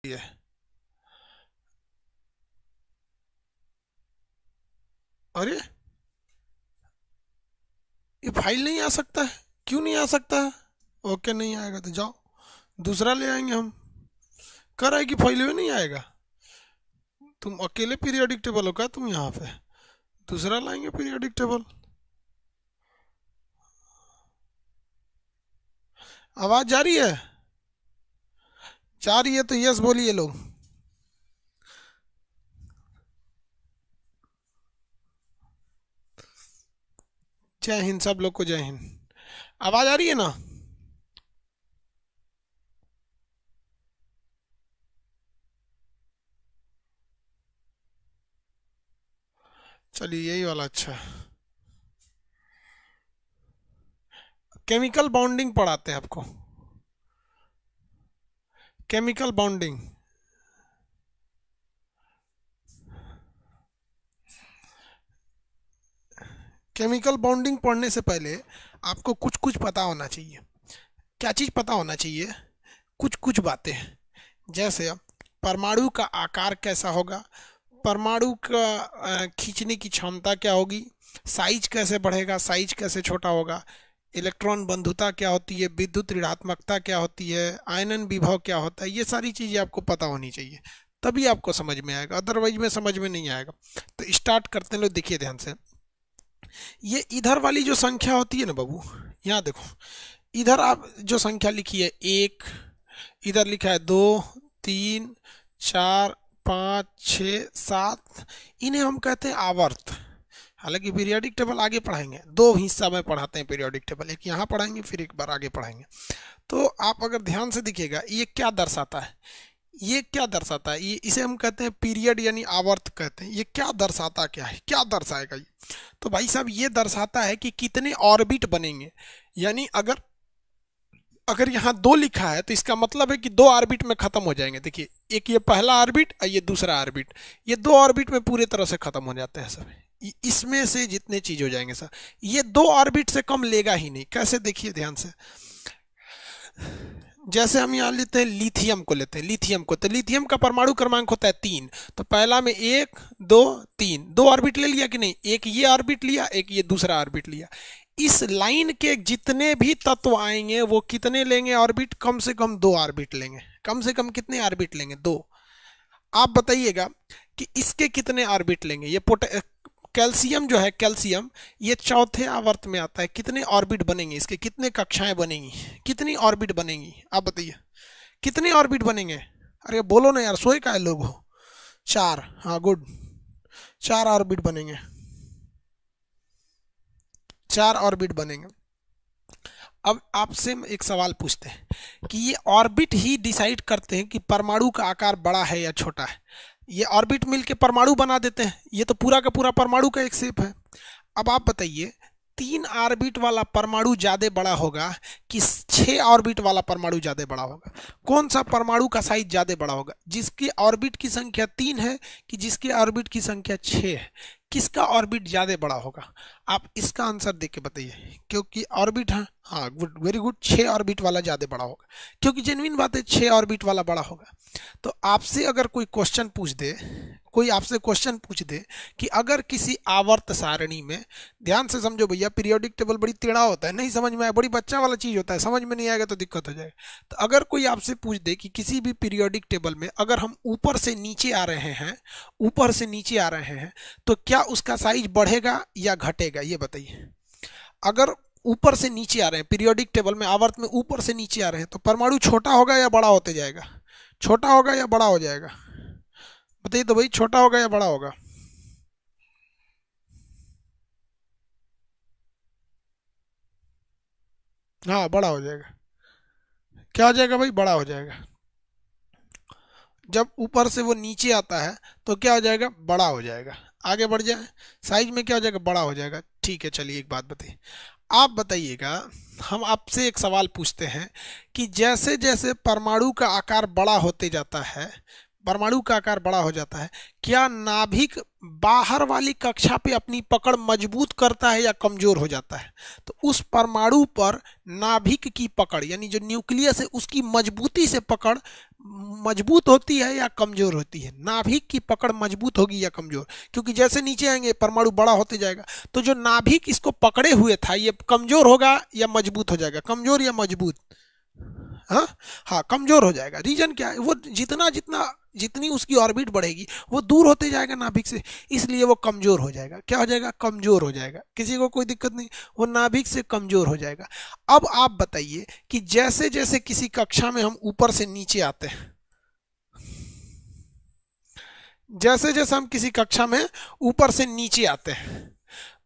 है। अरे ये फाइल नहीं आ सकता है, क्यों नहीं आ सकता है? ओके नहीं आएगा तो जाओ, दूसरा ले आएंगे हम। कर आएगी फाइल में नहीं आएगा। तुम अकेले पीरियोडिक टेबल हो क्या तुम यहाँ पे? दूसरा लाएंगे पीरियोडिक टेबल। आवाज जा रही है? जा रही है तो यस बोलिए लोग। जय हिंद सब लोग को, जय हिंद। आवाज आ रही है ना? चलिए यही वाला अच्छा है। केमिकल बॉन्डिंग पढ़ाते हैं आपको, केमिकल बॉन्डिंग। केमिकल बॉन्डिंग पढ़ने से पहले आपको कुछ कुछ पता होना चाहिए। क्या चीज़ पता होना चाहिए? कुछ कुछ बातें। जैसे परमाणु का आकार कैसा होगा, परमाणु का खींचने की क्षमता क्या होगी, साइज कैसे बढ़ेगा, साइज कैसे छोटा होगा, इलेक्ट्रॉन बंधुता क्या होती है, विद्युत ऋणात्मकता क्या होती है, आयनन विभव क्या होता है, ये सारी चीज़ें आपको पता होनी चाहिए, तभी आपको समझ में आएगा, अदरवाइज में समझ में नहीं आएगा। तो स्टार्ट करते हैं, लो देखिए ध्यान से। ये इधर वाली जो संख्या होती है ना बाबू, यहाँ देखो, इधर आप जो संख्या लिखी है एक, इधर लिखा है दो, तीन, चार, पाँच, छ, सात, इन्हें हम कहते हैं आवर्त। हालांकि पीरियोडिक टेबल आगे पढ़ाएंगे, दो हिस्सा में पढ़ाते हैं पीरियोडिक टेबल, एक यहाँ पढ़ाएंगे फिर एक बार आगे पढ़ाएंगे। तो आप अगर ध्यान से देखिएगा ये क्या दर्शाता है, ये क्या दर्शाता है, ये इसे हम कहते हैं पीरियड यानी आवर्त कहते हैं। ये क्या दर्शाता क्या है, क्या दर्शाएगा ये? तो भाई साहब ये दर्शाता है कि कितने ऑर्बिट बनेंगे। यानी अगर अगर यहाँ दो लिखा है तो इसका मतलब है कि दो ऑर्बिट में खत्म हो जाएंगे। देखिए एक ये पहला ऑर्बिट और ये दूसरा ऑर्बिट, ये दो ऑर्बिट में पूरे तरह से खत्म हो जाते हैं सब। इसमें से जितने चीज हो जाएंगे सर, ये दो ऑर्बिट से कम लेगा ही नहीं। कैसे, देखिए ध्यान से। जैसे हम यहाँ लेते हैं लिथियम को, लेते हैं लिथियम को, तो लिथियम का परमाणु क्रमांक होता है 3। तो पहला में 1 2 3, दो ऑर्बिट ले लिया कि नहीं, एक ये ऑर्बिट लिया, एक ये दूसरा ऑर्बिट लिया। इस लाइन के जितने भी तत्व आएंगे वो कितने लेंगे ऑर्बिट? कम से कम दो ऑर्बिट लेंगे। कम से कम कितने ऑर्बिट लेंगे? दो। आप बताइएगा कि इसके कितने ऑर्बिट लेंगे? ये कैल्शियम जो है, कैल्शियम ये चौथे आवर्त में आता है। कितने ऑर्बिट बनेंगे इसके, कितने कक्षाएं बनेंगी, कितनी ऑर्बिट बनेंगी? आप बताइए कितने ऑर्बिट बनेंगे? अरे बोलो ना यार, सोए का है लोग हो। चार, हाँ गुड, चार ऑर्बिट बनेंगे, चार ऑर्बिट बनेंगे। अब आपसे एक सवाल पूछते हैं कि ये ऑर्बिट ही डिसाइड करते हैं कि परमाणु का आकार बड़ा है या छोटा है। ये ऑर्बिट मिलके परमाणु बना देते हैं, ये तो पूरा का पूरा परमाणु का एक शेप है। अब आप बताइए, 3 ऑर्बिट वाला परमाणु ज्यादा बड़ा होगा कि 6 ऑर्बिट वाला परमाणु ज्यादा बड़ा होगा? कौन सा परमाणु का साइज ज्यादा बड़ा होगा, जिसके ऑर्बिट की संख्या 3 है कि जिसके ऑर्बिट की संख्या 6 है? किसका ऑर्बिट ज्यादा बड़ा होगा? आप इसका आंसर देख के बताइए। क्योंकि ऑर्बिट, हाँ हाँ गुड, वेरी गुड, 6 ऑर्बिट वाला ज्यादा बड़ा होगा। क्योंकि जेन्युइन बात है, 6 ऑर्बिट वाला बड़ा होगा। तो आपसे अगर कोई क्वेश्चन पूछ दे, कोई आपसे क्वेश्चन पूछ दे कि अगर किसी आवर्त सारणी में, ध्यान से समझो भैया, पीरियोडिक टेबल बड़ी टेढ़ा होता है, नहीं समझ में आया, बड़ी बच्चा वाला चीज होता है, समझ में नहीं आएगा तो दिक्कत हो जाएगा। तो अगर कोई आपसे पूछ दे कि किसी भी पीरियोडिक टेबल में अगर हम ऊपर से नीचे आ रहे हैं, ऊपर से नीचे आ रहे हैं, तो क्या उसका साइज बढ़ेगा या घटेगा, ये बताइए। अगर ऊपर से नीचे आ रहे हैं पीरियोडिक टेबल में, आवर्त में ऊपर से नीचे आ रहे हैं, तो परमाणु छोटा होगा या बड़ा होते जाएगा? छोटा होगा या बड़ा हो जाएगा? बताइए तो भाई, छोटा होगा या बड़ा होगा? हाँ बड़ा हो जाएगा। क्या हो जाएगा भाई? बड़ा हो जाएगा। जब ऊपर से वो नीचे आता है तो क्या हो जाएगा? बड़ा हो जाएगा। आगे बढ़ जाए, साइज में क्या हो जाएगा? बड़ा हो जाएगा। ठीक है, चलिए एक बात बताइए, आप बताइएगा, हम आपसे एक सवाल पूछते हैं कि जैसे जैसे परमाणु का आकार बड़ा होते जाता है, परमाणु का आकार बड़ा हो जाता है, क्या नाभिक बाहर वाली कक्षा पे अपनी पकड़ मजबूत करता है या कमजोर हो जाता है? तो उस परमाणु पर नाभिक की पकड़ यानी जो न्यूक्लियस है उसकी मजबूती से पकड़ मजबूत होती है या कमजोर होती है? नाभिक की पकड़ मजबूत होगी या कमजोर? क्योंकि जैसे नीचे आएंगे परमाणु बड़ा होते जाएगा, तो जो नाभिक इसको पकड़े हुए था ये कमजोर होगा या मजबूत हो जाएगा? कमजोर या मजबूत? हाँ हाँ, कमजोर हो जाएगा। रीजन क्या है? वो जितना जितना जितनी उसकी ऑर्बिट बढ़ेगी वो दूर होते जाएगा नाभिक से, इसलिए वो कमजोर हो जाएगा। क्या हो जाएगा? कमजोर हो जाएगा। किसी को कोई दिक्कत नहीं, वो नाभिक से कमजोर हो जाएगा। अब आप बताइए कि जैसे जैसे किसी कक्षा में हम ऊपर से नीचे आते हैं, जैसे जैसे हम किसी कक्षा में ऊपर से नीचे आते हैं,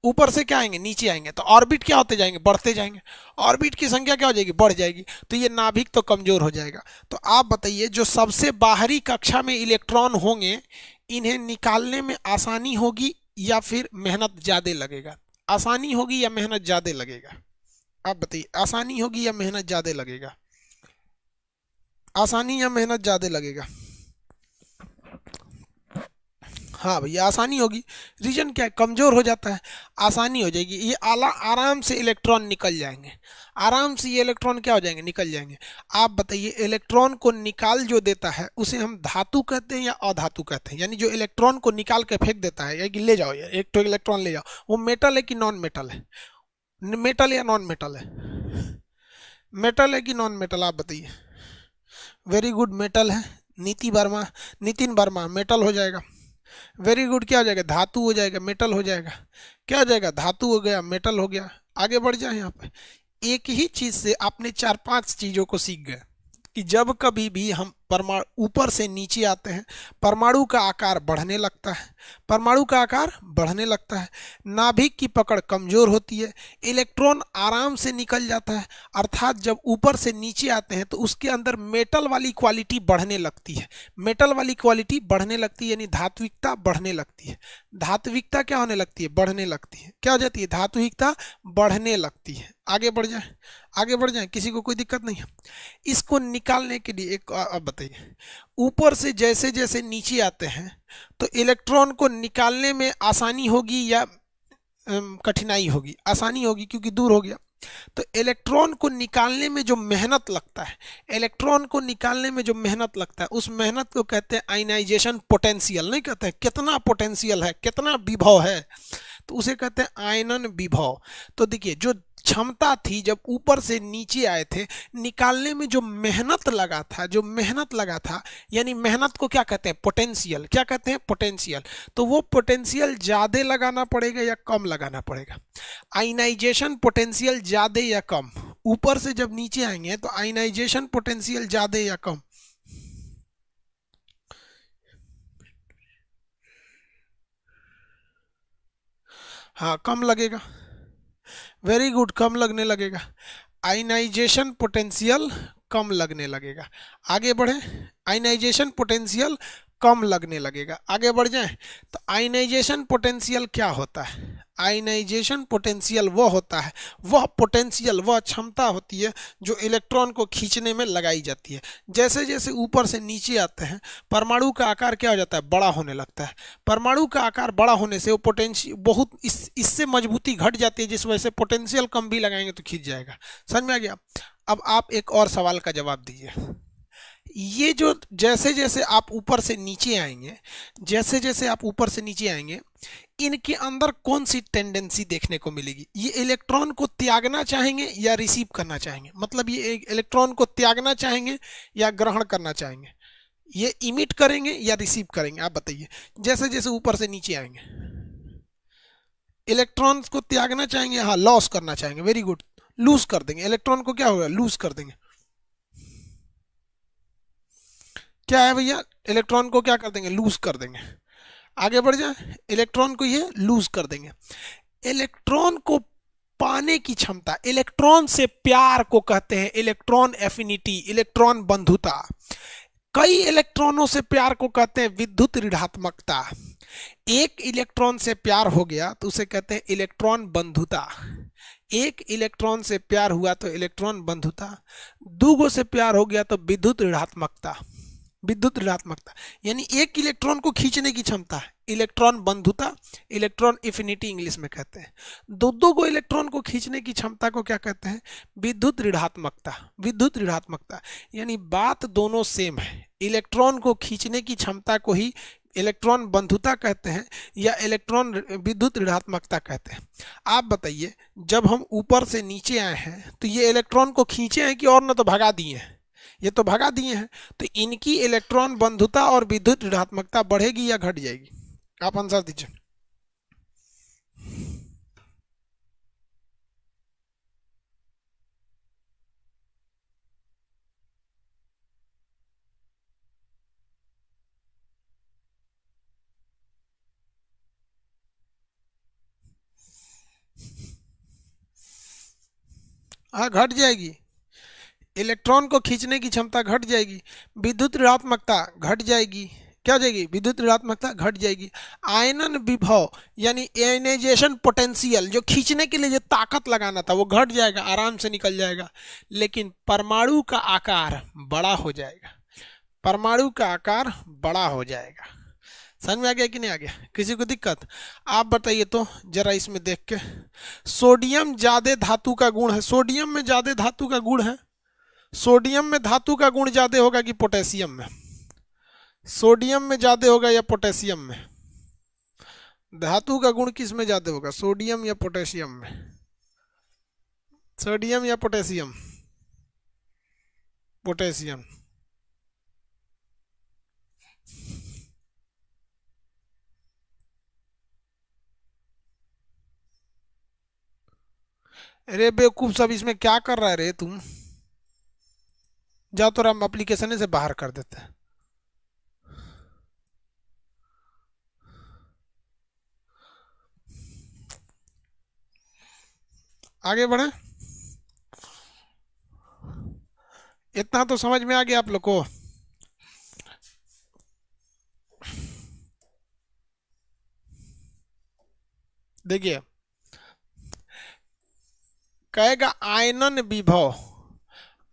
ऊपर से क्या आएंगे? नीचे आएंगे, तो ऑर्बिट क्या होते जाएंगे? बढ़ते जाएंगे। ऑर्बिट की संख्या क्या हो जाएगी? बढ़ जाएगी। तो ये नाभिक तो कमजोर हो जाएगा। तो आप बताइए जो सबसे बाहरी कक्षा में इलेक्ट्रॉन होंगे, इन्हें निकालने में आसानी होगी या फिर मेहनत ज्यादा लगेगा? आसानी होगी या मेहनत ज्यादा लगेगा? आप बताइए, आसानी होगी या मेहनत ज्यादा लगेगा? आसानी या मेहनत ज्यादा लगेगा? हाँ भैया, आसानी होगी। रीजन क्या है? कमजोर हो जाता है, आसानी हो जाएगी। ये आराम से इलेक्ट्रॉन निकल जाएंगे, आराम से ये इलेक्ट्रॉन क्या हो जाएंगे? निकल जाएंगे। आप बताइए, इलेक्ट्रॉन को निकाल जो देता है उसे हम धातु कहते हैं या अधातु कहते हैं? यानी जो इलेक्ट्रॉन को निकाल के फेंक देता है, या कि ले जाओ यार एक तो इलेक्ट्रॉन ले जाओ, वो मेटल है कि नॉन मेटल है? मेटल या नॉन मेटल है? मेटल है कि नॉन मेटल? आप बताइए। वेरी गुड, मेटल है। नितिन वर्मा मेटल हो जाएगा। वेरी गुड, क्या हो जाएगा? धातु हो जाएगा, मेटल हो जाएगा। क्या हो जाएगा? धातु हो गया, मेटल हो गया। आगे बढ़ जाए। यहाँ पे एक ही चीज से आपने 4-5 चीजों को सीख गए कि जब कभी भी हम परमाणु ऊपर से नीचे आते हैं, परमाणु का आकार बढ़ने लगता है, परमाणु का आकार बढ़ने लगता है, नाभिक की पकड़ कमजोर होती है, इलेक्ट्रॉन आराम से निकल जाता है। अर्थात जब ऊपर से नीचे आते हैं तो उसके अंदर मेटल वाली क्वालिटी बढ़ने लगती है। मेटल वाली क्वालिटी बढ़ने लगती है यानी धात्विकता बढ़ने लगती है। धात्विकता क्या होने लगती है? बढ़ने लगती है। क्या हो जाती है? धात्विकता बढ़ने लगती है। आगे बढ़ जाए, आगे बढ़ जाए, किसी को कोई दिक्कत नहीं है। इसको निकालने के लिए एक अब बताइए, ऊपर से जैसे जैसे नीचे आते हैं तो इलेक्ट्रॉन को निकालने में आसानी होगी या कठिनाई होगी? आसानी होगी क्योंकि दूर हो गया। तो इलेक्ट्रॉन को निकालने में जो मेहनत लगता है, इलेक्ट्रॉन को निकालने में जो मेहनत लगता है, उस मेहनत को कहते हैं आयनाइजेशन पोटेंशियल। नहीं कहते हैं कितना पोटेंशियल है, कितना विभव है, तो उसे कहते हैं आयनन विभव। तो देखिए, जो क्षमता थी जब ऊपर से नीचे आए थे, निकालने में जो मेहनत लगा था, जो मेहनत लगा था, यानी मेहनत को क्या कहते हैं? पोटेंशियल। क्या कहते हैं? पोटेंशियल। तो वो पोटेंशियल ज्यादा लगाना पड़ेगा या कम लगाना पड़ेगा? आयनाइजेशन पोटेंशियल ज्यादा या कम? ऊपर से जब नीचे आएंगे तो आयनाइजेशन पोटेंशियल ज्यादा या कम? हाँ, कम लगेगा। वेरी गुड, कम लगने लगेगा। आयनाइजेशन पोटेंशियल कम लगने लगेगा। आगे बढ़े, आयनाइजेशन पोटेंशियल कम लगने लगेगा। आगे बढ़ जाए तो आयनाइजेशन पोटेंशियल क्या होता है? आयनाइजेशन पोटेंशियल वो होता है, वह पोटेंशियल, वह क्षमता होती है जो इलेक्ट्रॉन को खींचने में लगाई जाती है। जैसे जैसे ऊपर से नीचे आते हैं परमाणु का आकार क्या हो जाता है? बड़ा होने लगता है। परमाणु का आकार बड़ा होने से वो पोटेंशियल बहुत इससे मजबूती घट जाती है, जिस वजह से पोटेंशियल कम भी लगाएंगे तो खींच जाएगा। समझ में आ गया? अब आप एक और सवाल का जवाब दीजिए। ये जो जैसे जैसे आप ऊपर से नीचे आएंगे, जैसे जैसे आप ऊपर से नीचे आएंगे, इनके अंदर कौन सी टेंडेंसी देखने को मिलेगी? ये इलेक्ट्रॉन को त्यागना चाहेंगे या रिसीव करना चाहेंगे? मतलब ये इलेक्ट्रॉन को त्यागना चाहेंगे या ग्रहण करना चाहेंगे? ये इमिट करेंगे या रिसीव करेंगे? आप बताइए। जैसे जैसे ऊपर से नीचे आएंगे, इलेक्ट्रॉन्स को त्यागना चाहेंगे, हाँ लॉस करना चाहेंगे। वेरी गुड, लूज कर देंगे इलेक्ट्रॉन को। क्या होगा? लूज कर देंगे। क्या है भैया? इलेक्ट्रॉन को क्या कर देंगे? लूज कर देंगे। आगे बढ़ जाए, इलेक्ट्रॉन को ये लूज कर देंगे। इलेक्ट्रॉन को पाने की क्षमता, इलेक्ट्रॉन से प्यार को कहते हैं इलेक्ट्रॉन एफिनिटी, इलेक्ट्रॉन बंधुता। कई इलेक्ट्रॉनों से प्यार को कहते हैं विद्युत ऋणात्मकता। एक इलेक्ट्रॉन से प्यार हो गया तो उसे कहते हैं इलेक्ट्रॉन बंधुता। एक इलेक्ट्रॉन से प्यार हुआ तो इलेक्ट्रॉन बंधुता, दूगो से प्यार हो गया तो विद्युत ऋणात्मकता। विद्युत ऋणात्मकता यानी एक इलेक्ट्रॉन को खींचने की क्षमता है, इलेक्ट्रॉन बंधुता, इलेक्ट्रॉन एफिनिटी इंग्लिश में कहते हैं। दो दो को इलेक्ट्रॉन को खींचने की क्षमता को क्या कहते हैं? विद्युत ऋणात्मकता। विद्युत ऋणात्मकता यानी बात दोनों सेम है, इलेक्ट्रॉन को खींचने की क्षमता को ही इलेक्ट्रॉन बंधुता कहते हैं या इलेक्ट्रॉन विद्युत ऋणात्मकता कहते हैं। आप बताइए, जब हम ऊपर से नीचे आए हैं तो ये इलेक्ट्रॉन को खींचे हैं कि और न तो भगा दिए हैं? ये तो भगा दिए हैं। तो इनकी इलेक्ट्रॉन बंधुता और विद्युत ऋणात्मकता बढ़ेगी या घट जाएगी? आप आंसर दीजिए। हाँ, घट जाएगी। इलेक्ट्रॉन को खींचने की क्षमता घट जाएगी, विद्युत ऋणात्मकता घट जाएगी। क्या हो जाएगी? विद्युत ऋणात्मकता घट जाएगी। आयनन विभव यानी आयनाइजेशन पोटेंशियल, जो खींचने के लिए जो ताकत लगाना था वो घट जाएगा, आराम से निकल जाएगा। लेकिन परमाणु का आकार बड़ा हो जाएगा, परमाणु का आकार बड़ा हो जाएगा। समझ में आ गया कि नहीं आ गया? किसी को दिक्कत? आप बताइए तो जरा इसमें देख के। सोडियम ज्यादा धातु का गुण है, सोडियम में ज्यादा धातु का गुण है। सोडियम में धातु का गुण ज्यादा होगा कि पोटेशियम में? सोडियम में ज्यादा होगा या पोटेशियम में? धातु का गुण किस में ज्यादा होगा, सोडियम या पोटेशियम में? सोडियम या पोटेशियम? पोटेशियम। अरे बेवकूफ, सब इसमें क्या कर रहा है रे तुम? जाओ तो हम एप्लीकेशन से बाहर कर देते हैं। आगे बढ़े। इतना तो समझ में आ गया आप लोग को? देखिए, कहेगा आयनन विभव,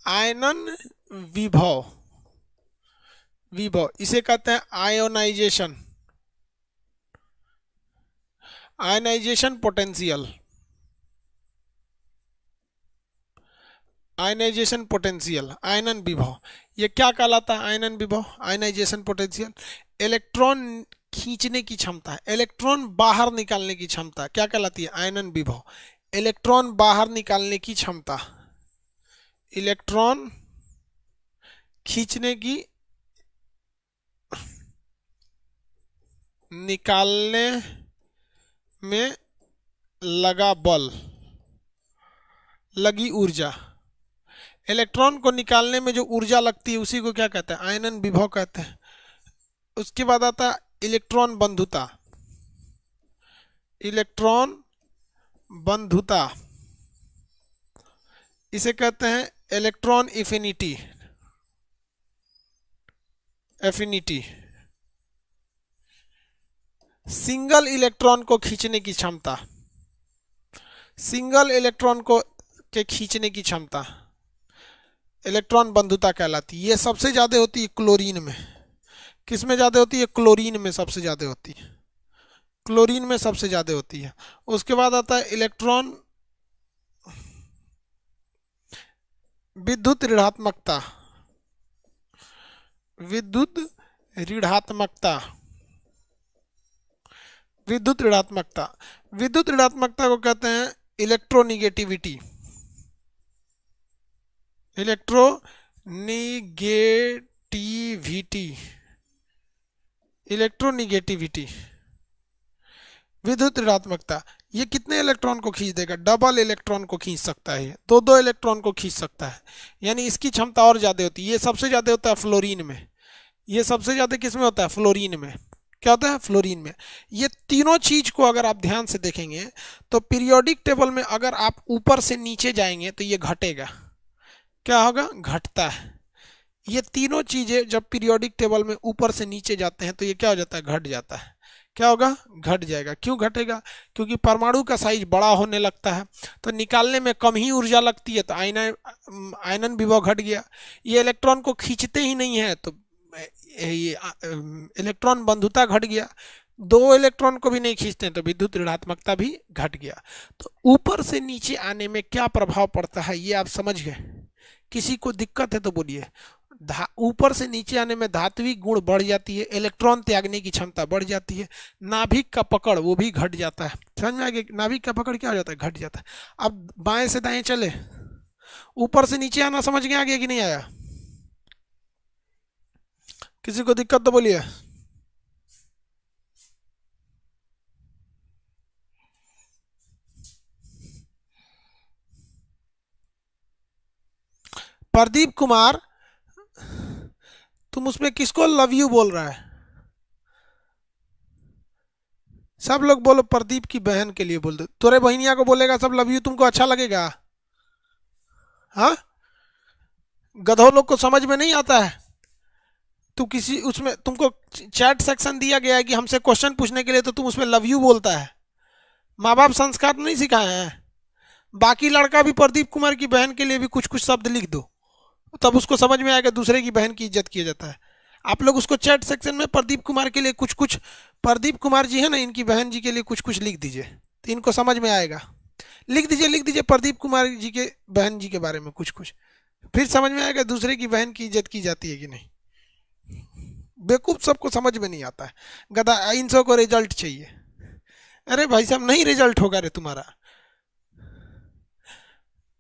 आयनन विभव, विभव इसे कहते हैं ionization, ionization potential, ionization potential, आयनन विभव। ये क्या कहलाता है? आयनन विभव, आयनाइजेशन पोटेंशियल। इलेक्ट्रॉन खींचने की क्षमता है, इलेक्ट्रॉन बाहर निकालने की क्षमता क्या कहलाती है? आयनन विभव। इलेक्ट्रॉन बाहर निकालने की क्षमता, इलेक्ट्रॉन खींचने की, निकालने में लगा बल, लगी ऊर्जा। इलेक्ट्रॉन को निकालने में जो ऊर्जा लगती है उसी को क्या कहते हैं? आयनन विभव कहते हैं। उसके बाद आता है इलेक्ट्रॉन बंधुता, इलेक्ट्रॉन बंधुता इसे कहते हैं electron affinity, affinity. Single electron को खींचने की क्षमता, सिंगल इलेक्ट्रॉन को के खींचने की क्षमता इलेक्ट्रॉन बंधुता कहलाती है। ये सबसे ज्यादा होती है क्लोरीन में। किस में ज्यादा होती है? क्लोरीन में सबसे ज्यादा होती है, क्लोरीन में सबसे ज्यादा होती है। उसके बाद आता है इलेक्ट्रॉन विद्युत ऋणात्मकता, विद्युत ऋणात्मकता, विद्युत ऋणात्मकता। विद्युत ऋणात्मकता को कहते हैं इलेक्ट्रोनिगेटिविटी, इलेक्ट्रोनिगेटिविटी, इलेक्ट्रोनिगेटिविटी, विद्युत ऋणात्मकता। ये कितने इलेक्ट्रॉन को खींच देगा? डबल इलेक्ट्रॉन को खींच सकता है, दो दो इलेक्ट्रॉन को खींच सकता है, यानी इसकी क्षमता और ज्यादा होती है। ये सबसे ज्यादा होता है फ्लोरीन में, ये सबसे ज्यादा किस में होता है? फ्लोरीन में। क्या होता है? फ्लोरीन में। ये तीनों चीज को अगर आप ध्यान से देखेंगे तो पीरियोडिक टेबल में अगर आप ऊपर से नीचे जाएंगे तो ये घटेगा। क्या होगा? घटता है। ये तीनों चीजें जब पीरियोडिक टेबल में ऊपर से नीचे जाते हैं तो ये क्या हो जाता है? घट जाता है। क्या होगा? घट जाएगा। क्यों घटेगा? क्योंकि परमाणु का साइज बड़ा होने लगता है तो निकालने में कम ही ऊर्जा लगती है, तो आयनन विभव घट गया। ये इलेक्ट्रॉन को खींचते ही नहीं है तो ये इलेक्ट्रॉन बंधुता घट गया, दो इलेक्ट्रॉन को भी नहीं खींचते तो विद्युत ऋणात्मकता भी घट गया। तो ऊपर से नीचे आने में क्या प्रभाव पड़ता है ये आप समझ गए। किसी को दिक्कत है तो बोलिए। ऊपर से नीचे आने में धात्विक गुण बढ़ जाती है, इलेक्ट्रॉन त्यागने की क्षमता बढ़ जाती है, नाभिक का पकड़ वो भी घट जाता है। समझ में आ गया, नाभिक का पकड़ क्या हो जाता है, घट जाता है। अब बाएं से दाएं चले, ऊपर से नीचे आना समझ में आ गया कि नहीं आया? किसी को दिक्कत तो बोलिए। प्रदीप कुमार, तुम उसमें किसको लव यू बोल रहा है? सब लोग बोलो प्रदीप की बहन के लिए बोल दो। तोरे बहनिया को बोलेगा सब लव यू, तुमको अच्छा लगेगा? हाँ, गधों लोग को समझ में नहीं आता है। तू किसी उसमें तुमको चैट सेक्शन दिया गया है कि हमसे क्वेश्चन पूछने के लिए, तो तुम उसमें लव यू बोलता है। माँ बाप संस्कार नहीं सिखाए हैं? बाकी लड़का भी प्रदीप कुमार की बहन के लिए भी कुछ कुछ शब्द लिख दो, तब उसको समझ में आएगा दूसरे की बहन की इज्जत किया जाता है। आप लोग उसको चैट सेक्शन में प्रदीप कुमार के लिए कुछ कुछ, प्रदीप कुमार जी है ना, इनकी बहन जी के लिए कुछ कुछ लिख दीजिए तो इनको समझ में आएगा। लिख दीजिए, लिख दीजिए प्रदीप कुमार जी के बहन जी के बारे में कुछ कुछ, फिर समझ में आएगा दूसरे की बहन की इज्जत की जाती है कि नहीं। बेवकूफ सबको समझ में नहीं आता है। गधा इन सब को रिजल्ट चाहिए। अरे भाई साहब नहीं रिजल्ट होगा रे तुम्हारा,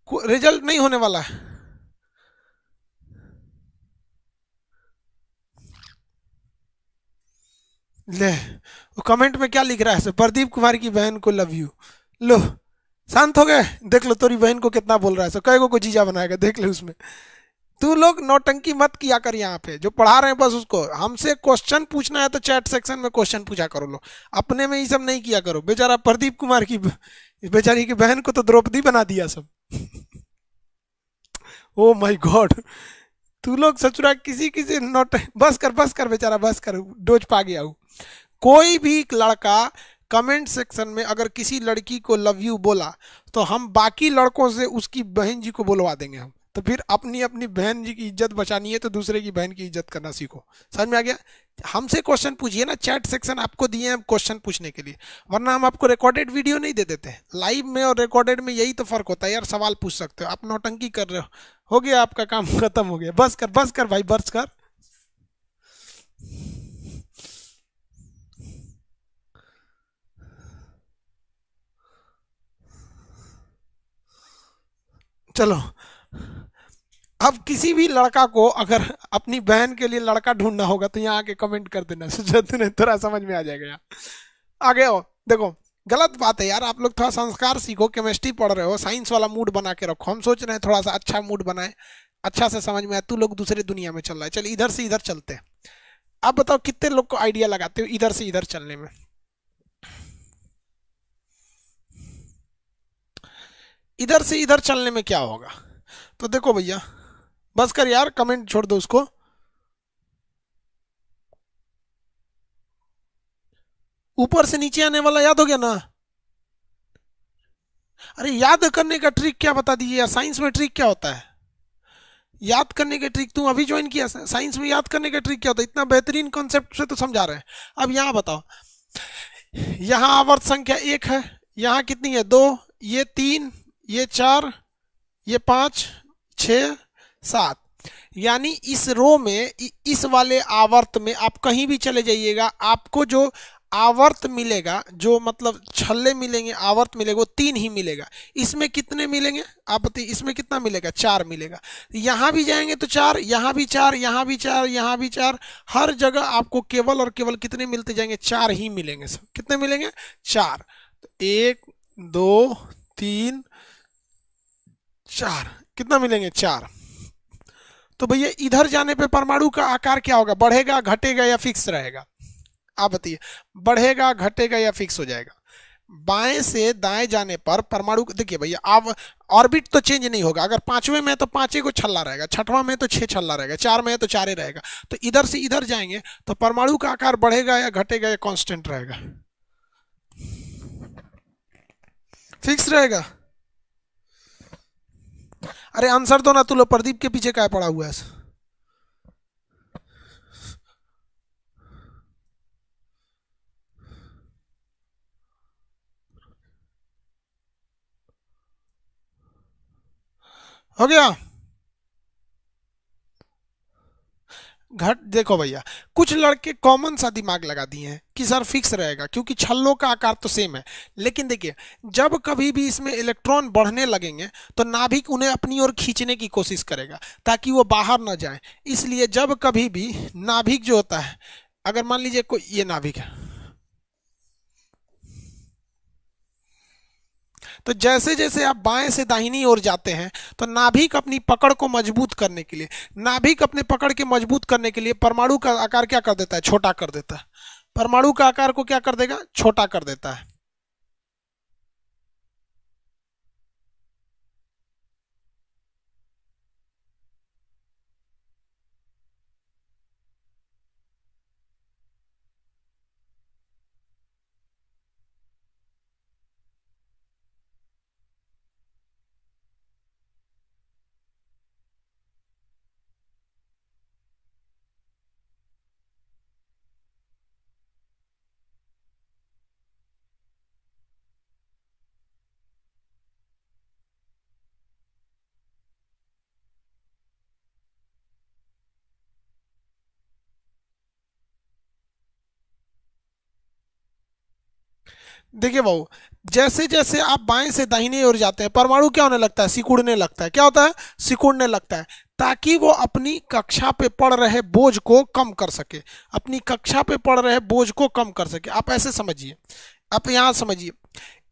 रिजल्ट नहीं होने वाला है। ले, वो कमेंट में क्या लिख रहा है, प्रदीप कुमार की बहन को लव यू। लो, शांत हो गए? देख लो तेरी बहन को कितना बोल रहा है, कई को जीजा बनाएगा, देख ले उसमें। तू लोग नौटंकी मत किया कर यहाँ पे, जो पढ़ा रहे हैं बस उसको। हमसे क्वेश्चन पूछना है तो चैट सेक्शन में क्वेश्चन पूछा करो। लो, अपने में ये सब नहीं किया करो। बेचारा प्रदीप कुमार की बेचारी की बहन को तो द्रौपदी बना दिया सब। ओ माय गॉड, तू लोग सचुरा किसी किसी नोट, बस कर बेचारा, बस कर, डोज पा गया हूँ। कोई भी लड़का कमेंट सेक्शन में अगर किसी लड़की को लव यू बोला तो हम बाकी लड़कों से उसकी बहन जी को बुलवा देंगे हम। तो फिर अपनी अपनी बहन जी की इज्जत बचानी है तो दूसरे की बहन की इज्जत करना सीखो। समझ में आ गया? हमसे क्वेश्चन पूछिए ना, चैट सेक्शन आपको दिए हैं क्वेश्चन पूछने के लिए, वरना हम आपको रिकॉर्डेड वीडियो नहीं दे देते। लाइव में और रिकॉर्डेड में यही तो फर्क होता है यार। सवाल पूछ सकते हो, आप नौटंकी कर रहे हो गया आपका काम खत्म हो गया। बस कर भाई, बस कर। चलो, अब किसी भी लड़का को अगर अपनी बहन के लिए लड़का ढूंढना होगा तो यहाँ आके कमेंट कर देना, तुम्हें थोड़ा समझ में आ जाएगा यार। आगे हो, देखो गलत बात है यार। आप लोग थोड़ा संस्कार सीखो। केमिस्ट्री पढ़ रहे हो, साइंस वाला मूड बना के रखो। हम सोच रहे हैं थोड़ा सा अच्छा मूड बनाए, अच्छा से समझ में आए। तू लोग दूसरे दुनिया में चल रहा है। चल इधर से इधर चलते हैं। अब बताओ कितने लोग को आइडिया लगाते हो इधर से इधर चलने में? इधर से इधर चलने में क्या होगा? तो देखो भैया, बस कर यार, कमेंट छोड़ दो उसको। ऊपर से नीचे आने वाला याद हो गया ना? अरे याद करने का ट्रिक क्या बता दीजिए यार। साइंस में ट्रिक क्या होता है याद करने के ट्रिक? तुम अभी ज्वाइन किया, साइंस में याद करने का ट्रिक क्या होता है? इतना बेहतरीन कॉन्सेप्ट से तो समझा रहे हैं। अब यहाँ बताओ, यहाँ आवर्त संख्या 1 है, यहाँ कितनी है, 2, ये 3, ये 4, ये 5, 6, 7। यानी इस रो में, इस वाले आवर्त में आप कहीं भी चले जाइएगा, आपको जो आवर्त मिलेगा, जो मतलब छल्ले मिलेंगे, आवर्त मिलेगा, वो 3 ही मिलेगा। इसमें कितने मिलेंगे आप बताइए? इसमें कितना मिलेगा? 4 मिलेगा। यहाँ भी जाएंगे तो 4, यहाँ भी 4, यहाँ भी 4, यहाँ भी 4। हर जगह आपको केवल और केवल कितने मिलते जाएंगे? 4 ही मिलेंगे। सब कितने मिलेंगे? 4। तो 1, 2, 3, 4, कितना मिलेंगे? 4। तो भैया इधर जाने पे परमाणु का आकार क्या होगा? बढ़ेगा, घटेगा या फिक्स रहेगा? आप बताइए, बढ़ेगा, घटेगा या फिक्स हो जाएगा? बाएं से दाएं जाने पर परमाणु, देखिए भैया, अब ऑर्बिट तो चेंज नहीं होगा। अगर 5वें में तो 5 को छल्ला रहेगा, 6वां में तो 6 छल्ला रहेगा, 4 में तो 4 रहेगा। तो इधर से इधर जाएंगे तो परमाणु का आकार बढ़ेगा या घटेगा या कांस्टेंट रहेगा? फिक्स रहेगा। अरे आंसर दो ना, तू लोग प्रदीप के पीछे क्या पड़ा हुआ है? हो गया। घट देखो भैया, कुछ लड़के कॉमन सा दिमाग लगा दिए हैं कि सर फिक्स रहेगा क्योंकि छल्लों का आकार तो सेम है। लेकिन देखिए, जब कभी भी इसमें इलेक्ट्रॉन बढ़ने लगेंगे तो नाभिक उन्हें अपनी ओर खींचने की कोशिश करेगा ताकि वो बाहर ना जाए। इसलिए जब कभी भी नाभिक जो होता है, अगर मान लीजिए कोई ये नाभिक है, तो जैसे जैसे आप बाएं से दाहिनी ओर जाते हैं तो नाभिक अपनी पकड़ को मजबूत करने के लिए, नाभिक अपने पकड़ के मजबूत करने के लिए परमाणु का आकार क्या कर देता है, छोटा कर देता है। परमाणु का आकार को क्या कर देगा, छोटा कर देता है। देखिए बाबू, जैसे जैसे आप बाएं से दाहिनी ओर जाते हैं परमाणु क्या होने लगता है, सिकुड़ने लगता है। क्या होता है, सिकुड़ने लगता है, ताकि वो अपनी कक्षा पे पड़ रहे बोझ को कम कर सके, अपनी कक्षा पे पड़ रहे बोझ को कम कर सके। आप ऐसे समझिए, आप यहाँ समझिए,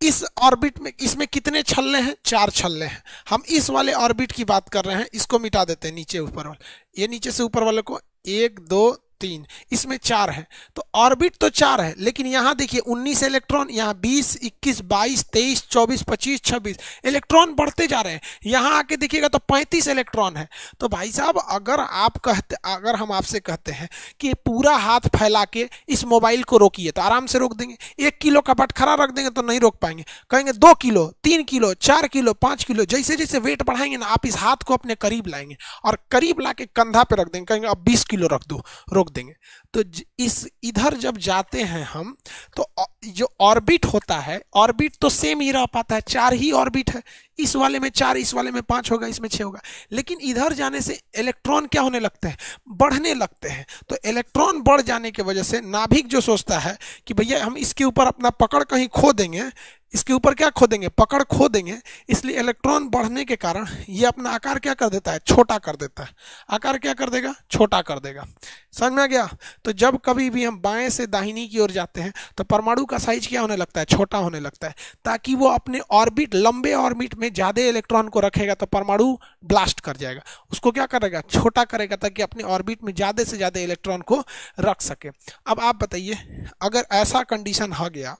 इस ऑर्बिट में इसमें कितने छल्ले हैं, 4 छल्ले हैं। हम इस वाले ऑर्बिट की बात कर रहे हैं, इसको मिटा देते हैं, नीचे ऊपर वाले, ये नीचे से ऊपर वाले को 1 2 3, इसमें 4 है। तो ऑर्बिट तो 4 है, लेकिन यहाँ देखिए 19 इलेक्ट्रॉन, यहाँ 20 21 22 23 24 25 26 इलेक्ट्रॉन बढ़ते जा रहे हैं। यहाँ आके देखिएगा तो 35 इलेक्ट्रॉन है। तो भाई साहब, अगर हम आपसे कहते हैं कि पूरा हाथ फैला के इस मोबाइल को रोकिए तो आराम से रोक देंगे। 1 किलो का बटखरा रख देंगे तो नहीं रोक पाएंगे, कहेंगे 2 किलो 3 किलो 4 किलो 5 किलो, जैसे जैसे वेट बढ़ाएंगे ना आप इस हाथ को अपने करीब लाएंगे और करीब ला के कंधा पे रख देंगे, कहेंगे अब 20 किलो रख दो, रोक देंगे। तो इस इधर जब जाते हैं हम, तो जो ऑर्बिट होता है, ऑर्बिट तो सेम ही रह पाता है, 4 ही ऑर्बिट है। इस वाले में 4, इस वाले में 5 होगा, इसमें 6 होगा। लेकिन इधर जाने से इलेक्ट्रॉन क्या होने लगते हैं, बढ़ने लगते हैं। तो इलेक्ट्रॉन बढ़ जाने की वजह से नाभिक जो सोचता है कि भैया हम इसके ऊपर अपना पकड़ कहीं खो देंगे, इसके ऊपर क्या खो देंगे, पकड़ खो देंगे, इसलिए इलेक्ट्रॉन बढ़ने के कारण ये अपना आकार क्या कर देता है, छोटा कर देता है। आकार क्या कर देगा, छोटा कर देगा। समझ में आ गया। तो जब कभी भी हम बाएं से दाहिनी की ओर जाते हैं तो परमाणु का साइज क्या होने लगता है, छोटा होने लगता है, ताकि वो अपने ऑर्बिट, लंबे ऑर्बिट में ज्यादा इलेक्ट्रॉन को रखेगा तो परमाणु ब्लास्ट कर जाएगा, उसको क्या करेगा, छोटा करेगा, ताकि अपने ऑर्बिट में ज्यादा से ज्यादा इलेक्ट्रॉन को रख सके। अब आप बताइए, अगर ऐसा कंडीशन आ गया,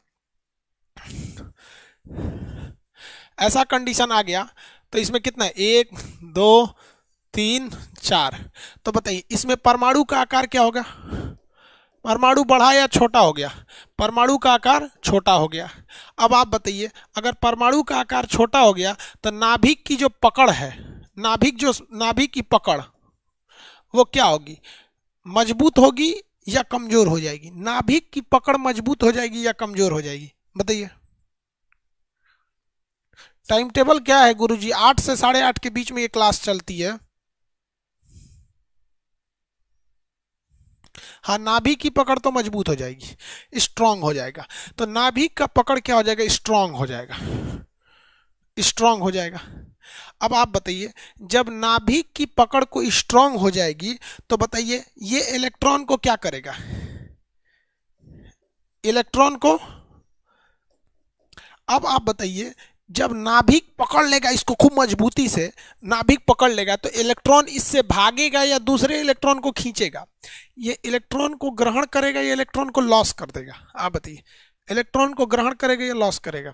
ऐसा कंडीशन आ गया तो इसमें कितना है, 1 2 3 4, तो बताइए इसमें परमाणु का आकार क्या होगा, परमाणु बढ़ा या छोटा हो गया, परमाणु का आकार छोटा हो गया। अब आप बताइए, अगर परमाणु का आकार छोटा हो गया तो नाभिक की जो पकड़ है, नाभिक की पकड़ वो क्या होगी, मजबूत होगी या कमजोर हो जाएगी, नाभिक की पकड़ मजबूत हो जाएगी या कमजोर हो जाएगी, बताइए। टाइम टेबल क्या है गुरुजी, 8 से 8:30 के बीच में ये क्लास चलती है। हाँ, नाभिक की पकड़ तो मजबूत हो जाएगी, स्ट्रांग हो जाएगा। तो नाभिक का पकड़ क्या हो जाएगा, स्ट्रांग हो जाएगा, स्ट्रांग हो जाएगा। अब आप बताइए, जब नाभिक की पकड़ को स्ट्रांग हो जाएगी तो बताइए ये इलेक्ट्रॉन को क्या करेगा, इलेक्ट्रॉन को, अब आप बताइए, जब नाभिक पकड़ लेगा इसको खूब मजबूती से, नाभिक पकड़ लेगा तो इलेक्ट्रॉन इससे भागेगा या दूसरे इलेक्ट्रॉन को खींचेगा, ये इलेक्ट्रॉन को ग्रहण करेगा या इलेक्ट्रॉन को लॉस कर देगा, आप बताइए, इलेक्ट्रॉन को ग्रहण करेगा या लॉस करेगा,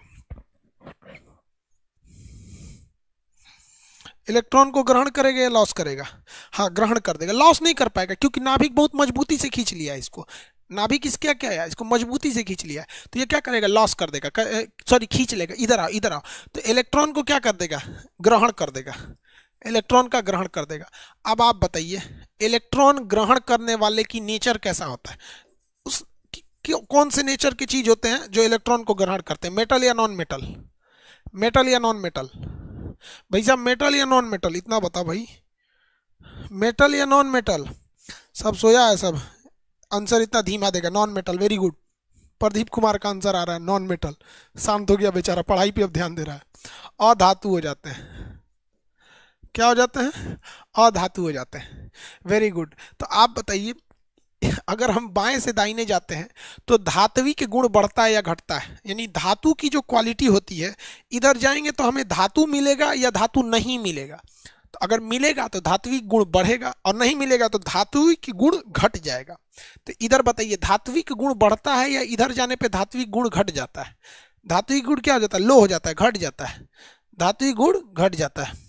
इलेक्ट्रॉन को ग्रहण करेगा या लॉस करेगा, हाँ ग्रहण कर देगा, लॉस नहीं कर पाएगा क्योंकि नाभिक बहुत मजबूती से खींच लिया है इसको, नाभिक इसके क्या है, इसको मजबूती से खींच लिया है, तो ये क्या करेगा, लॉस कर देगा, सॉरी खींच लेगा, इधर आओ इधर आओ, तो इलेक्ट्रॉन को क्या कर देगा, ग्रहण कर देगा, इलेक्ट्रॉन का ग्रहण कर देगा। अब आप बताइए, इलेक्ट्रॉन ग्रहण करने वाले की नेचर कैसा होता है, उस कौन से नेचर की चीज होते हैं जो इलेक्ट्रॉन को ग्रहण करते हैं, मेटल या नॉन मेटल, मेटल या नॉन मेटल, भाई साहब मेटल या नॉन मेटल, इतना बताओ भाई, मेटल या नॉन मेटल। सब सोया है सब, आंसर इतना धीमा देगा, non metal, very good. Pradeep Kumar का आंसर आ रहा है नॉन मेटल। शांत हो गया बेचारा, पढ़ाई पे अब ध्यान दे रहा है। अधातु हो जाते हैं, क्या हो जाते हैं, अधातु हो जाते हैं, वेरी गुड। तो आप बताइए, अगर हम बाएं से दाहिने जाते हैं तो धात्विक गुण बढ़ता है या घटता है, यानी धातु की जो क्वालिटी होती है, इधर जाएंगे तो हमें धातु मिलेगा या धातु नहीं मिलेगा। तो अगर मिलेगा तो धात्विक गुण बढ़ेगा और नहीं मिलेगा तो धात्विक गुण घट जाएगा। तो इधर बताइए धात्विक गुण बढ़ता है या इधर जाने पे धात्विक गुण घट जाता है। धात्विक गुण क्या हो जाता है, लो हो जाता है, घट जाता है, धात्विक गुण घट जाता है,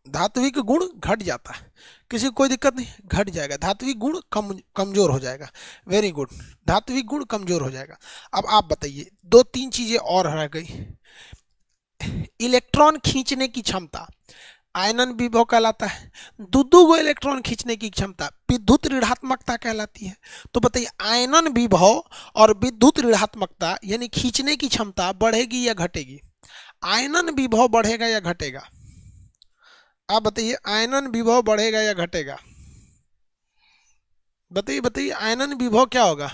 धात्विक गुण घट जाता है, किसी को कोई दिक्कत नहीं, घट जाएगा, धात्विक गुण कमजोर हो जाएगा, वेरी गुड, धात्विक गुण कमजोर हो जाएगा। अब आप बताइए, दो तीन चीजें और रह गई। इलेक्ट्रॉन खींचने की क्षमता आयनन विभव कहलाता है, दो गो इलेक्ट्रॉन खींचने की क्षमता विद्युत ऋणात्मकता कहलाती है। तो बताइए आयनन विभव और विद्युत ऋणात्मकता यानी खींचने की क्षमता बढ़ेगी या घटेगी, आयनन विभव बढ़ेगा या घटेगा, आप बताइए आयनन विभव बढ़ेगा या घटेगा, बताइए बताइए आयनन विभव क्या होगा,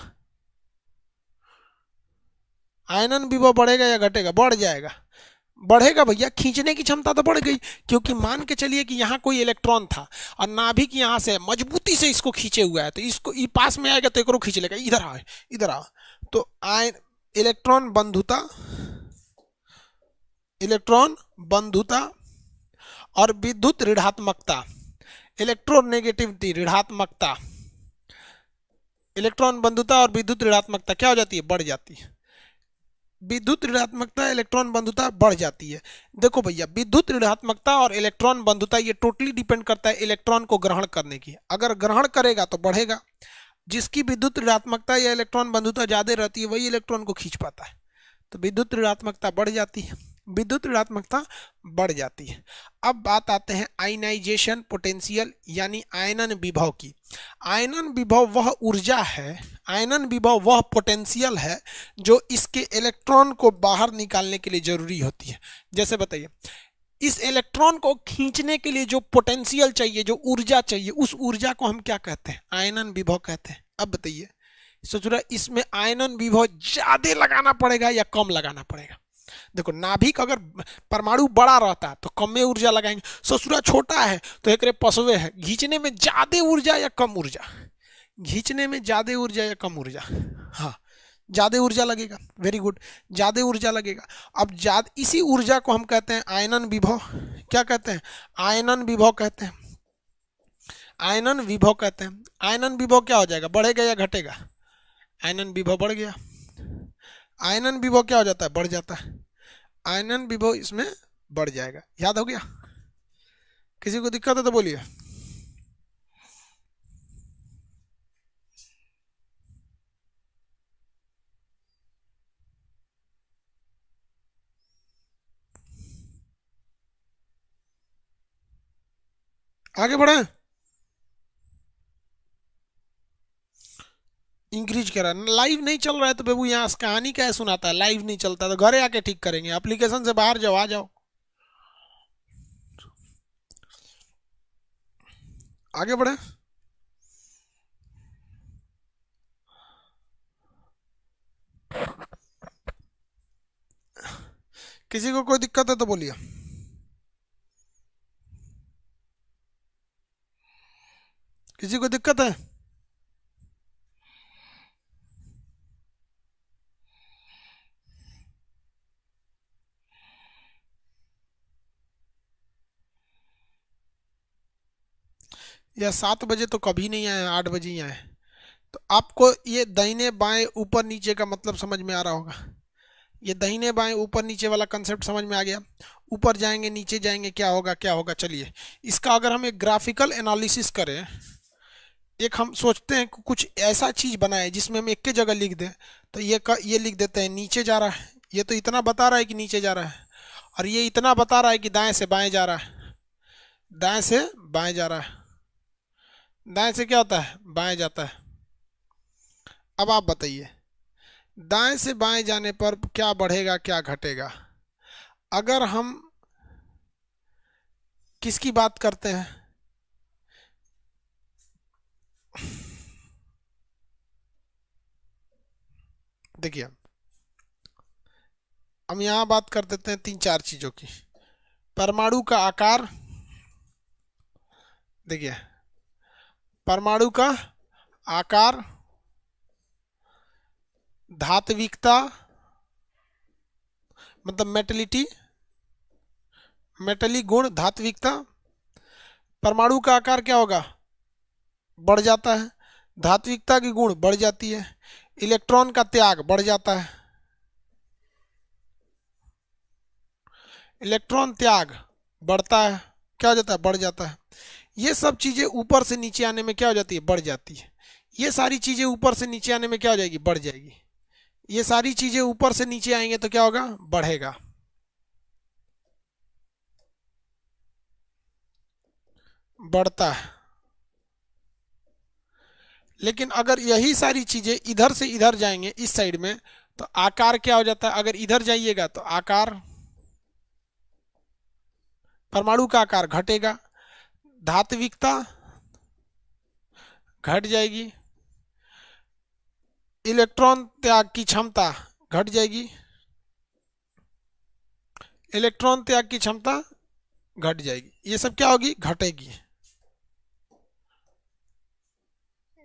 आयनन विभव बढ़ेगा या घटेगा, बढ़ जाएगा, बढ़ेगा भैया, खींचने की क्षमता तो बढ़ गई, क्योंकि मान के चलिए कि यहाँ कोई इलेक्ट्रॉन था और नाभिक यहाँ से मजबूती से इसको खींचे हुआ है, तो इसको पास में आएगा तो एक खींच लेगा, इधर आओ इधर आओ। तो इलेक्ट्रॉन बंधुता, इलेक्ट्रॉन बंधुता और विद्युत ऋणात्मकता, इलेक्ट्रोनेगेटिविटी ऋणात्मकता, इलेक्ट्रॉन बंधुता और विद्युत ऋणात्मकता क्या हो जाती है, बढ़ जाती है, विद्युत ऋणात्मकता इलेक्ट्रॉन बंधुता बढ़ जाती है। देखो भैया विद्युत ऋणात्मकता और इलेक्ट्रॉन बंधुता ये टोटली डिपेंड करता है इलेक्ट्रॉन को ग्रहण करने की, अगर ग्रहण करेगा तो बढ़ेगा, जिसकी विद्युत ऋणात्मकता या इलेक्ट्रॉन बंधुता ज्यादा रहती है वही इलेक्ट्रॉन को खींच पाता है, तो विद्युत ऋणात्मकता बढ़ जाती है, विद्युत ऋणात्मकता बढ़ जाती है। अब बात आते हैं आयनाइजेशन पोटेंशियल यानी आयनन विभव की। आयनन विभव वह ऊर्जा है, आयनन विभव वह पोटेंशियल है जो इसके इलेक्ट्रॉन को बाहर निकालने के लिए जरूरी होती है। जैसे बताइए इस इलेक्ट्रॉन को खींचने के लिए जो पोटेंशियल चाहिए, जो ऊर्जा चाहिए, उस ऊर्जा को हम क्या कहते हैं, आयनन विभव कहते हैं। अब बताइए सोच रहा इसमें आयनन विभव ज्यादा लगाना पड़ेगा या कम लगाना पड़ेगा। देखो नाभिक अगर परमाणु बड़ा रहता है तो कम में ऊर्जा लगाएंगे, ससुरा छोटा है तो एक पसवे है, खींचने में ज्यादा ऊर्जा या कम ऊर्जा, खींचने में ज्यादा ऊर्जा या कम ऊर्जा, हाँ ज्यादा ऊर्जा लगेगा, वेरी गुड, ज्यादा ऊर्जा लगेगा। अब इसी ऊर्जा को हम कहते हैं आयनन विभव, क्या कहते हैं, आयनन विभव कहते हैं, आयनन विभव कहते हैं। आयनन विभव क्या हो जाएगा, बढ़ेगा या घटेगा, आयनन विभव बढ़ गया, आयनन विभव क्या हो जाता है, बढ़ जाता है, आयनन विभव इसमें बढ़ जाएगा। याद हो गया, किसी को दिक्कत है तो बोलिए। आगे बढ़े, इंक्रीज करा, लाइव नहीं चल रहा है तो बेबू यहाँ कहानी क्या है सुनाता है, लाइव नहीं चलता तो घरे आके ठीक करेंगे, एप्लीकेशन से बाहर जाओ, आ जाओ, आगे बढ़े। किसी को कोई दिक्कत है तो बोलिए। किसी को दिक्कत है, या 7 बजे तो कभी नहीं आए, 8 बजे ही आए। तो आपको ये दाहिने बाएं ऊपर नीचे का मतलब समझ में आ रहा होगा, ये दाहिने बाएं ऊपर नीचे वाला कंसेप्ट समझ में आ गया। ऊपर जाएंगे नीचे जाएंगे क्या होगा क्या होगा, चलिए इसका अगर हम एक ग्राफिकल एनालिसिस करें, एक हम सोचते हैं कुछ ऐसा चीज बनाए जिसमें हम एक के जगह लिख दें, तो ये लिख देते हैं नीचे जा रहा है, ये तो इतना बता रहा है कि नीचे जा रहा है, और ये इतना बता रहा है कि दाएं से बाएं जा रहा है, दाएं से बाएं जा रहा है, दाएं से क्या होता है, बाएं जाता है। अब आप बताइए दाएं से बाएं जाने पर क्या बढ़ेगा क्या घटेगा, अगर हम किसकी बात करते हैं, देखिए हम यहां बात कर देते हैं 3-4 चीजों की। परमाणु का आकार, देखिए परमाणु का आकार, धात्विकता मतलब मेटलिटी, मेटली गुण, धात्विकता। परमाणु का आकार क्या होगा, बढ़ जाता है, धात्विकता की गुण बढ़ जाती है, इलेक्ट्रॉन का त्याग बढ़ जाता है, इलेक्ट्रॉन त्याग बढ़ता है, क्या हो जाता है, बढ़ जाता है। ये सब चीजें ऊपर से नीचे आने में क्या हो जाती है, बढ़ जाती है। ये सारी चीजें ऊपर से नीचे आने में क्या हो जाएगी, बढ़ जाएगी। ये सारी चीजें ऊपर से नीचे आएंगे तो क्या होगा, बढ़ेगा, बढ़ता है। लेकिन अगर यही सारी चीजें इधर से इधर जाएंगे इस साइड में, तो आकार क्या हो जाता है, अगर इधर जाइएगा तो आकार, परमाणु का आकार घटेगा, धात्विकता घट जाएगी, इलेक्ट्रॉन त्याग की क्षमता घट जाएगी, इलेक्ट्रॉन त्याग की क्षमता घट जाएगी। ये सब क्या होगी, घटेगी,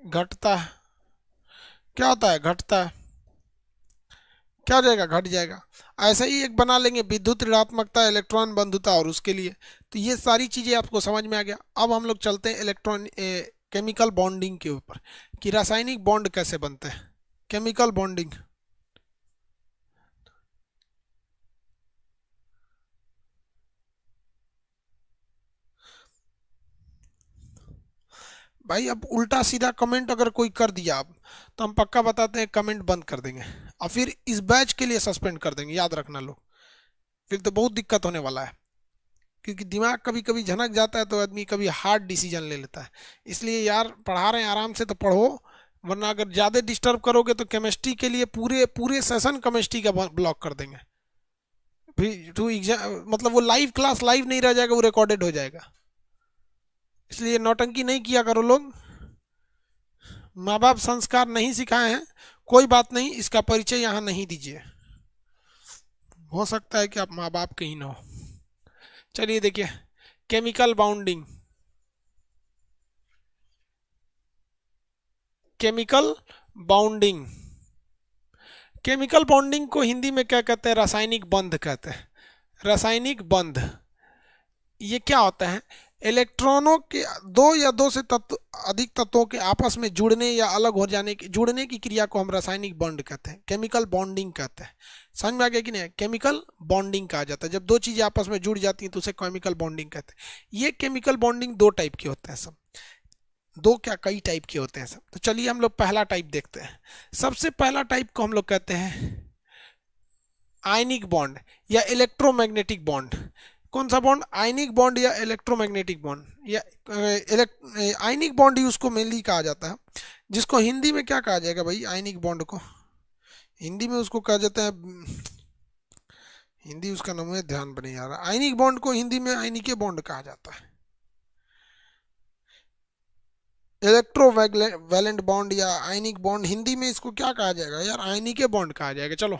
घटता है, क्या होता है, घटता है, क्या हो जाएगा, घट जाएगा। ऐसा ही एक बना लेंगे विद्युत ऋणात्मकता, इलेक्ट्रॉन बंधुता, और उसके लिए। तो ये सारी चीजें आपको समझ में आ गया। अब हम लोग चलते हैं इलेक्ट्रॉन केमिकल बॉन्डिंग के ऊपर, कि रासायनिक बॉन्ड कैसे बनते हैं, केमिकल बॉन्डिंग। भाई अब उल्टा सीधा कमेंट अगर कोई कर दिया आप, तो हम पक्का बताते हैं कमेंट बंद कर देंगे और फिर इस बैच के लिए सस्पेंड कर देंगे, याद रखना लोग। फिर तो बहुत दिक्कत होने वाला है, क्योंकि दिमाग कभी कभी झनक जाता है तो आदमी कभी हार्ड डिसीजन ले लेता है। इसलिए यार पढ़ा रहे हैं आराम से तो पढ़ो, वरना अगर ज़्यादा डिस्टर्ब करोगे तो केमिस्ट्री के लिए पूरे पूरे सेशन केमिस्ट्री का ब्लॉक कर देंगे। फिर तो एग्जाम मतलब वो लाइव क्लास लाइव नहीं रह जाएगा, वो रिकॉर्डेड हो जाएगा। इसलिए नौटंकी नहीं किया करो लोग। माँ बाप संस्कार नहीं सिखाए हैं, कोई बात नहीं, इसका परिचय यहाँ नहीं दीजिए, हो सकता है कि आप माँ बाप के ही ना हो। चलिए देखिए, chemical bounding, chemical bounding, chemical bonding को हिंदी में क्या कहते हैं, रासायनिक बंध कहते हैं। रासायनिक बंध ये क्या होता है, इलेक्ट्रॉनों के दो या दो से अधिक तत्वों के आपस में जुड़ने या अलग हो जाने की, जुड़ने की क्रिया को हम रासायनिक बॉन्ड कहते हैं, केमिकल बॉन्डिंग कहते हैं। समझ में आ गया कि नहीं, केमिकल बॉन्डिंग कहा जाता है जब दो चीजें आपस में जुड़ जाती हैं तो उसे केमिकल बॉन्डिंग कहते हैं। ये केमिकल बॉन्डिंग दो टाइप के होते हैं सब, दो क्या कई टाइप के होते हैं सब। तो चलिए हम लोग पहला टाइप देखते हैं। सबसे पहला टाइप को हम लोग कहते हैं आयनिक बॉन्ड या इलेक्ट्रोमैग्नेटिक बॉन्ड। कौन सा बॉन्ड, आयनिक बॉन्ड या इलेक्ट्रोमैग्नेटिक बॉन्ड, या आयनिक बॉन्ड ही उसको मेनली कहा जाता है, जिसको हिंदी में क्या कहा जाएगा भाई, आयनिक बॉन्ड को हिंदी में उसको कहा जाता है, हिंदी उसका नाम है ध्यान पर नहीं आ रहा, आयनिक बॉन्ड को हिंदी में आयनिक बॉन्ड कहा जाता है। इलेक्ट्रोवैलेंट बॉन्ड या आयनिक बॉन्ड, हिंदी में इसको क्या कहा जाएगा यार, आयनिक बॉन्ड कहा जाएगा। चलो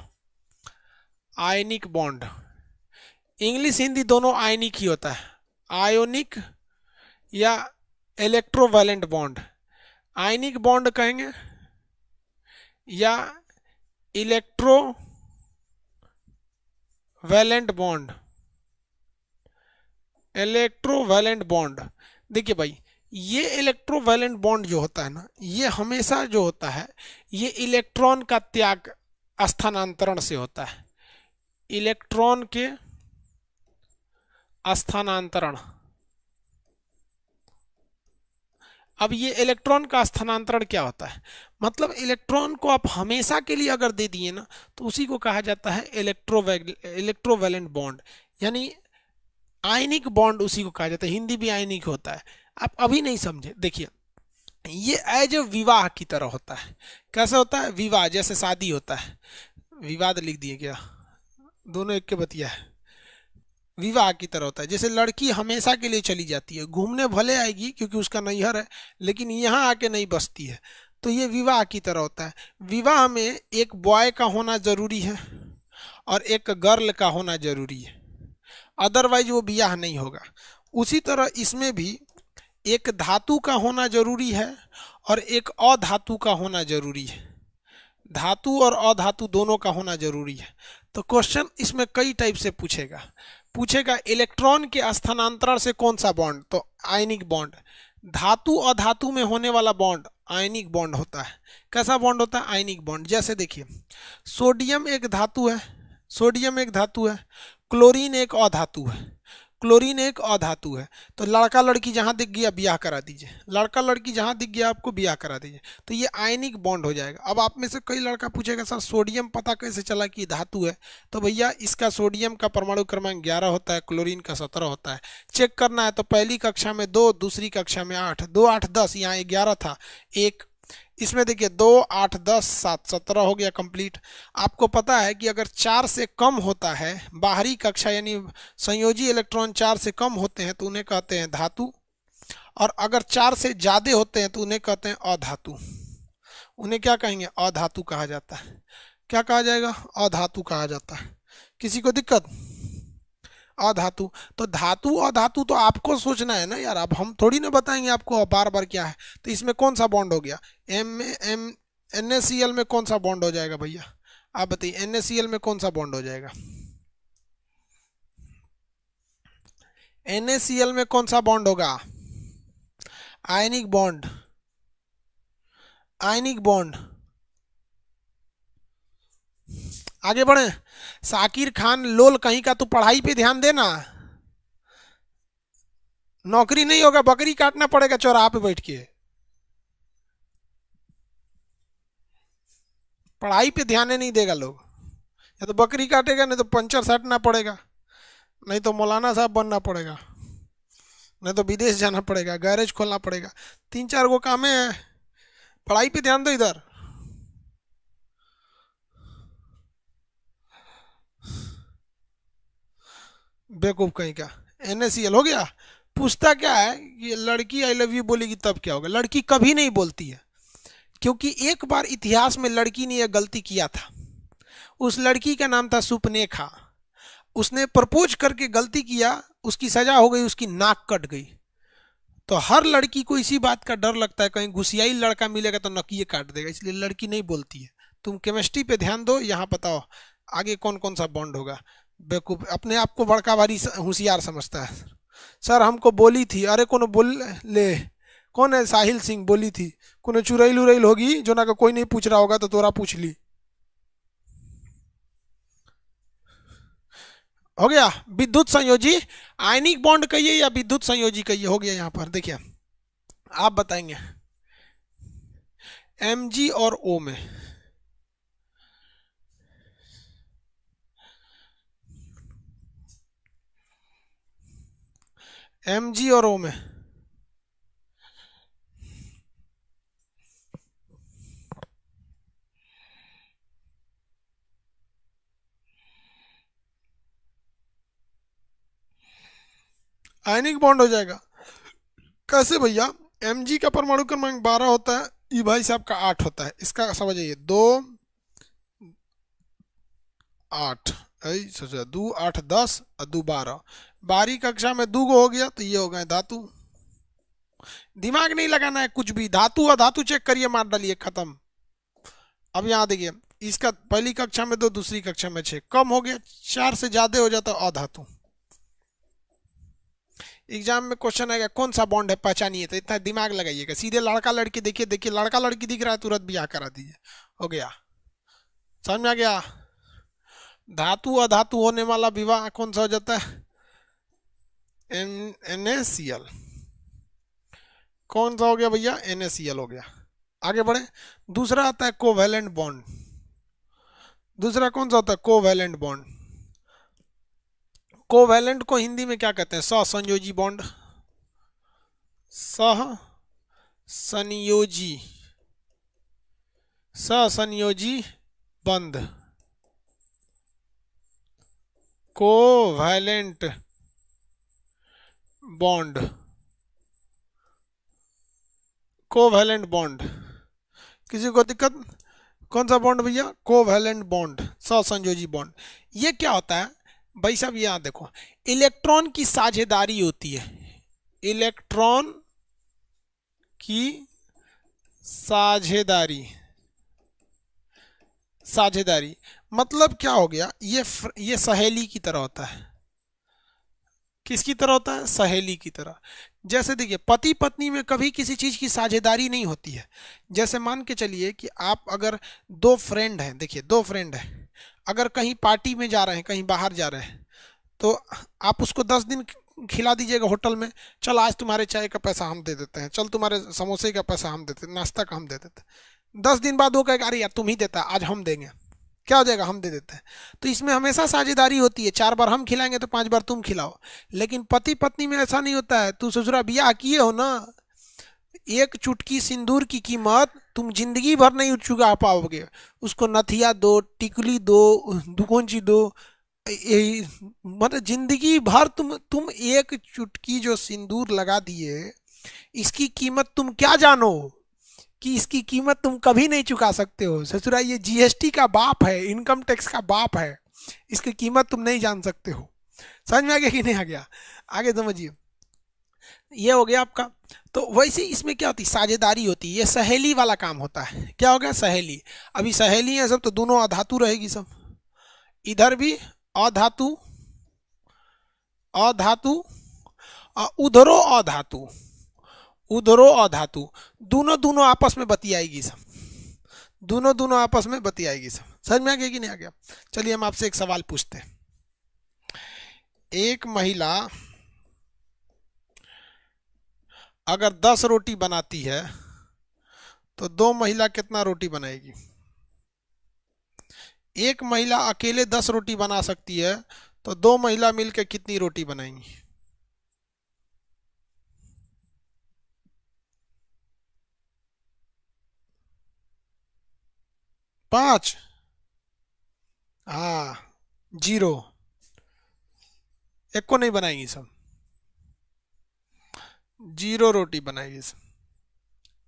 आयनिक बॉन्ड, इंग्लिश हिंदी दोनों आयनिक ही होता है, आयोनिक या इलेक्ट्रोवैलेंट बॉन्ड। आयनिक बॉन्ड कहेंगे या इलेक्ट्रोवैलेंट बॉन्ड, इलेक्ट्रोवैलेंट बॉन्ड। देखिए भाई, ये इलेक्ट्रोवैलेंट बॉन्ड जो होता है ना, ये हमेशा जो होता है ये इलेक्ट्रॉन का त्याग स्थानांतरण से होता है, इलेक्ट्रॉन के स्थानांतरण। अब ये इलेक्ट्रॉन का स्थानांतरण क्या होता है, मतलब इलेक्ट्रॉन को आप हमेशा के लिए अगर दे दिए ना तो उसी को कहा जाता है इलेक्ट्रोवैलेंट बॉन्ड, यानी आयनिक बॉन्ड उसी को कहा जाता है। हिंदी भी आयनिक होता है, आप अभी नहीं समझे। देखिए ये एज विवाह की तरह होता है। कैसे होता है, विवाह जैसे शादी होता है, विवाद लिख दिए क्या, दोनों एक के बतिया है। विवाह की तरह होता है। जैसे लड़की हमेशा के लिए चली जाती है, घूमने भले आएगी क्योंकि उसका नैहर है, लेकिन यहाँ आके नहीं बसती है, तो ये विवाह की तरह होता है। विवाह में एक बॉय का होना जरूरी है और एक गर्ल का होना जरूरी है, अदरवाइज वो ब्याह नहीं होगा। उसी तरह इसमें भी एक धातु का होना जरूरी है और एक अधातु का होना जरूरी है। धातु और अधातु दोनों का होना जरूरी है। तो क्वेश्चन इसमें कई टाइप से पूछेगा इलेक्ट्रॉन के स्थानांतरण से कौन सा बॉन्ड, तो आयनिक बॉन्ड। धातु और धातु में होने वाला बॉन्ड आयनिक बॉन्ड होता है। कैसा बॉन्ड होता है? Ionic bond. जैसे देखिए, सोडियम एक धातु है, क्लोरीन एक अधातु है, तो लड़का लड़की जहां दिख गया ब्याह करा दीजिए, लड़का लड़की जहां दिख गया आपको ब्याह करा दीजिए, तो ये आयनिक बॉन्ड हो जाएगा। अब आप में से कई लड़का पूछेगा सर सोडियम पता कैसे चला कि धातु है? तो भैया इसका सोडियम का परमाणु क्रमांक 11 होता है, क्लोरीन का 17 होता है। चेक करना है तो पहली कक्षा में 2, दूसरी कक्षा में 8, 2 8 10, यहाँ 11 था, एक इसमें देखिए 2 8 10 7 17 हो गया कंप्लीट। आपको पता है कि अगर 4 से कम होता है बाहरी कक्षा, यानी संयोजी इलेक्ट्रॉन 4 से कम होते हैं तो उन्हें कहते हैं धातु, और अगर 4 से ज़्यादा होते हैं तो उन्हें कहते हैं अधातु। उन्हें क्या कहेंगे? अधातु कहा जाता है। क्या कहा जाएगा? अधातु कहा जाता है। किसी को दिक्कत? अधातु। तो धातु अधातु तो आपको सोचना है ना यार, अब हम थोड़ी ना बताएंगे आपको बार बार क्या है। तो इसमें कौन सा बॉन्ड हो गया? NaCl में कौन सा बॉन्ड हो जाएगा भैया? आप बताइए, NaCl में कौन सा बॉन्ड हो जाएगा? NaCl में कौन सा बॉन्ड होगा? Ionic bond. आगे बढ़े। साकिर खान लोल कहीं का, तू पढ़ाई पे ध्यान देना, नौकरी नहीं होगा, बकरी काटना पड़ेगा चौराहा पे बैठ के। पढ़ाई पे ध्यान नहीं देगा लोग, या तो बकरी काटेगा, नहीं तो पंचर साटना पड़ेगा, नहीं तो मौलाना साहब बनना पड़ेगा, नहीं तो विदेश जाना पड़ेगा, गैरेज खोलना पड़ेगा। 3 4 गो काम है। पढ़ाई पे ध्यान दो इधर। बेवकूफ कहीं का। NaCl हो गया। पूछता क्या है कि लड़की आई लव यू बोलेगी तब क्या होगा? लड़की कभी नहीं बोलती है, क्योंकि एक बार इतिहास में लड़की ने यह गलती किया था। उस लड़की का नाम था सुपनेखा। उसने प्रपोज करके गलती किया, उसकी सजा हो गई, उसकी नाक कट गई। तो हर लड़की को इसी बात का डर लगता है, कहीं घुसियाई लड़का मिलेगा तो नकिए काट देगा, इसलिए लड़की नहीं बोलती है। तुम केमिस्ट्री पे ध्यान दो, यहाँ बताओ आगे कौन कौन सा बॉन्ड होगा। बेवकूफ अपने आप को बड़का भारी होशियार समझता है। सर हमको बोली थी, अरे कौन बोल ले, कौन है? साहिल सिंह बोली थी। कौन चुरैल उरैल होगी जो ना कोई नहीं पूछ रहा होगा तो तोरा पूछ ली। हो गया। विद्युत संयोजी आयनिक बॉन्ड कहिए या विद्युत संयोजी कहिए, हो गया। यहाँ पर देखिए आप बताएंगे Mg और O में, Mg और O में आयनिक बॉन्ड हो जाएगा। कैसे भैया? Mg का परमाणु क्रमांक 12 होता है, ई भाई साहब का 8 होता है। इसका समझिए 2 8 सोचा 2 8 10 और 2 12। 12वीं कक्षा में 2 गो हो गया, तो ये हो गए धातु। दिमाग नहीं लगाना है कुछ भी, धातु और धातु चेक करिए, मार डालिए, खत्म। अब यहाँ देखिए, इसका पहली कक्षा में 2, दूसरी कक्षा में 6, कम हो गया। 4 से ज्यादा हो जाता अधातु। एग्जाम में क्वेश्चन आएगा कौन सा बॉन्ड है पहचानिए, तो इतना दिमाग लगाइएगा। सीधे लड़का लड़की देखिए लड़का लड़की दिख रहा है, तुरंत ब्याह करा दीजिए, हो गया। समझ में आ गया? धातु अधातु होने वाला विवाह कौन सा हो जाता है? NaCl। कौन सा हो गया भैया? NaCl हो गया। आगे बढ़े। दूसरा आता है कोवैलेंट बॉन्ड। दूसरा कौन सा होता है? Covalent bond. कोवैलेंट को हिंदी में क्या कहते हैं? सहसंयोजी बॉन्ड। सहसंयोजी बंध, कोवैलेंट बॉन्ड, कोवैलेंट बॉन्ड। किसी को दिक्कत? कौन सा बॉन्ड भैया? कोवैलेंट बॉन्ड, सहसंयोजी बॉन्ड। ये क्या होता है भाई साहब? यहाँ देखो, इलेक्ट्रॉन की साझेदारी होती है, इलेक्ट्रॉन की साझेदारी। साझेदारी मतलब क्या हो गया? ये सहेली की तरह होता है। किसकी तरह होता है? सहेली की तरह। जैसे देखिए, पति पत्नी में कभी किसी चीज की साझेदारी नहीं होती है। जैसे मान के चलिए कि आप अगर दो फ्रेंड हैं, देखिए दो फ्रेंड हैं, अगर कहीं पार्टी में जा रहे हैं, कहीं बाहर जा रहे हैं, तो आप उसको 10 दिन खिला दीजिएगा होटल में, चल आज तुम्हारे चाय का पैसा हम दे देते हैं, चल तुम्हारे समोसे का पैसा हम देते हैं, नाश्ता का हम दे देते हैं। 10 दिन बाद वो कहेगा अरे यार तुम ही देता, आज हम देंगे। क्या हो जाएगा? हम दे देते हैं। तो इसमें हमेशा साझेदारी होती है, 4 बार हम खिलाएंगे तो 5 बार तुम खिलाओ। लेकिन पति पत्नी में ऐसा नहीं होता है। तू ससुरा बियाह किए हो ना, एक चुटकी सिंदूर की कीमत तुम जिंदगी भर नहीं चुका पाओगे। उसको नथिया दो, टिकली दो, दुकोंची दो, मतलब जिंदगी भर तुम एक चुटकी जो सिंदूर लगा दिए, इसकी कीमत तुम क्या जानो कि इसकी कीमत तुम कभी नहीं चुका सकते हो। ससुरा ये जीएसटी का बाप है, इनकम टैक्स का बाप है, इसकी कीमत तुम नहीं जान सकते हो। समझ में आ गया कि नहीं आ गया? आगे समझिए, ये हो गया आपका। तो वैसे इसमें क्या होती है? साझेदारी होती है। ये सहेली वाला काम होता है। क्या हो गया? सहेली। अभी सहेली है सब, तो दोनों अधातु रहेगी सब। इधर भी अधातु, अधातु, उधरो अधातु, उधरो अधातु, दोनों दोनों आपस में बतियाएगी सब, दोनों दोनों आपस में बतियाएगी सब। समझ में आ गया कि नहीं आ गया? चलिए हम आपसे एक सवाल पूछते हैं। एक महिला अगर 10 रोटी बनाती है तो 2 महिला कितना रोटी बनाएगी? एक महिला अकेले 10 रोटी बना सकती है, तो 2 महिला मिलकर कितनी रोटी बनाएंगी? 5? हाँ, 0, एक को नहीं बनाएंगी सब, 0 रोटी बनाएगी सब।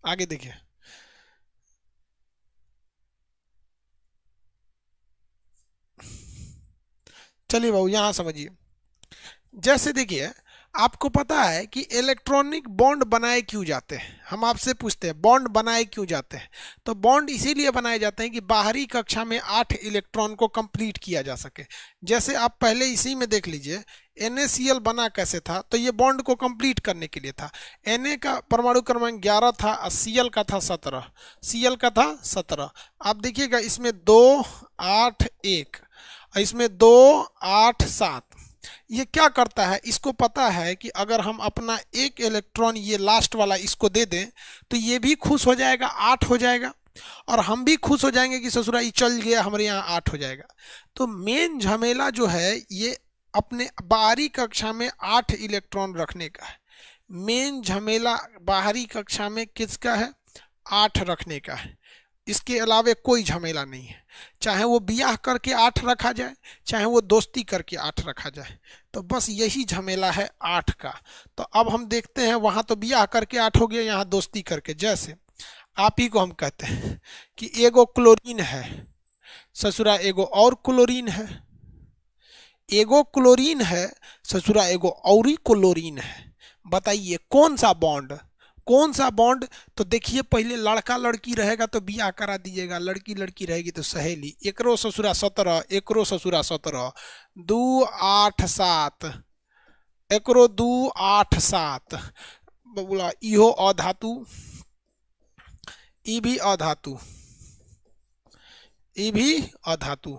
आगे देखिए, चलिए बाबू यहां समझिए। जैसे देखिए, आपको पता है कि इलेक्ट्रॉनिक बॉन्ड बनाए क्यों जाते हैं? हम आपसे पूछते हैं बॉन्ड बनाए क्यों जाते हैं? तो बॉन्ड इसीलिए बनाए जाते हैं कि बाहरी कक्षा में 8 इलेक्ट्रॉन को कंप्लीट किया जा सके। जैसे आप पहले इसी में देख लीजिए, NaCl बना कैसे था? तो ये बॉन्ड को कंप्लीट करने के लिए था। Na का परमाणु क्रमांक 11 था और Cl का था 17, Cl का था 17। आप देखिएगा इसमें 2 8 1, इसमें 2 8 7। ये क्या करता है? इसको पता है कि अगर हम अपना एक इलेक्ट्रॉन ये लास्ट वाला इसको दे दें तो ये भी खुश हो जाएगा, 8 हो जाएगा, और हम भी खुश हो जाएंगे कि ससुरा ये चल गया, हमारे यहाँ 8 हो जाएगा। तो मेन झमेला जो है ये अपने बाहरी कक्षा में 8 इलेक्ट्रॉन रखने का है। मेन झमेला बाहरी कक्षा में किसका है? 8 रखने का है। इसके अलावा कोई झमेला नहीं है। चाहे वो बियाह करके 8 रखा जाए, चाहे वो दोस्ती करके 8 रखा जाए, तो बस यही झमेला है 8 का। तो अब हम देखते हैं, वहां तो बियाह करके 8 हो गया, यहाँ दोस्ती करके। जैसे आप ही को हम कहते हैं कि एगो क्लोरीन है, ससुरा एगो और क्लोरीन है, एगो क्लोरीन है, ससुरा एगो और ही क्लोरीन है। बताइए कौन सा बॉन्ड? कौन सा बॉन्ड? तो देखिए, पहले लड़का लड़की रहेगा तो बियाह करा दीजिएगा, लड़की लड़की रहेगी तो सहेली। एकरो ससुरा 17, एकरो ससुरा 17, 2 8 7, एकरो 2 8 7। बोला इहो अधातु, ई भी अधातु, ई भी अधातु,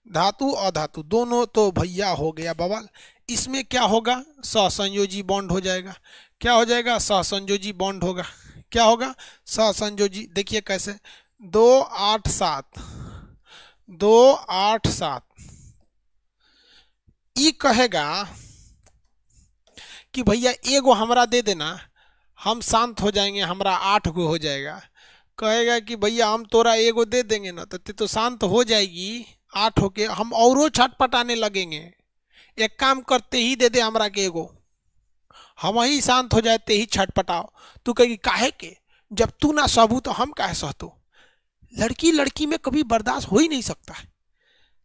धातु अधातु दोनों तो भैया हो गया बवाल। इसमें क्या होगा? सहसंयोजी बॉन्ड हो जाएगा। क्या हो जाएगा? सहसंयोजी बॉन्ड होगा। क्या होगा? सहसंयोजी। देखिए कैसे, 2 8 7, 2 8 7। ई कहेगा कि भैया एगो हमरा दे देना, हम शांत हो जाएंगे, हमरा 8 गो हो जाएगा। कहेगा कि भैया हम तोरा एगो दे देंगे ना तो शांत हो जाएगी 8 होके, हम औरों छटपटाने लगेंगे। एक काम करते ही दे दे हमरा के एगो, हम ही शांत हो जाए ते ही छटपटाओ। तू कहेगी काहे के, जब तू ना सहबू तो हम काहे सहतो। लड़की लड़की में कभी बर्दाश्त हो ही नहीं सकता है।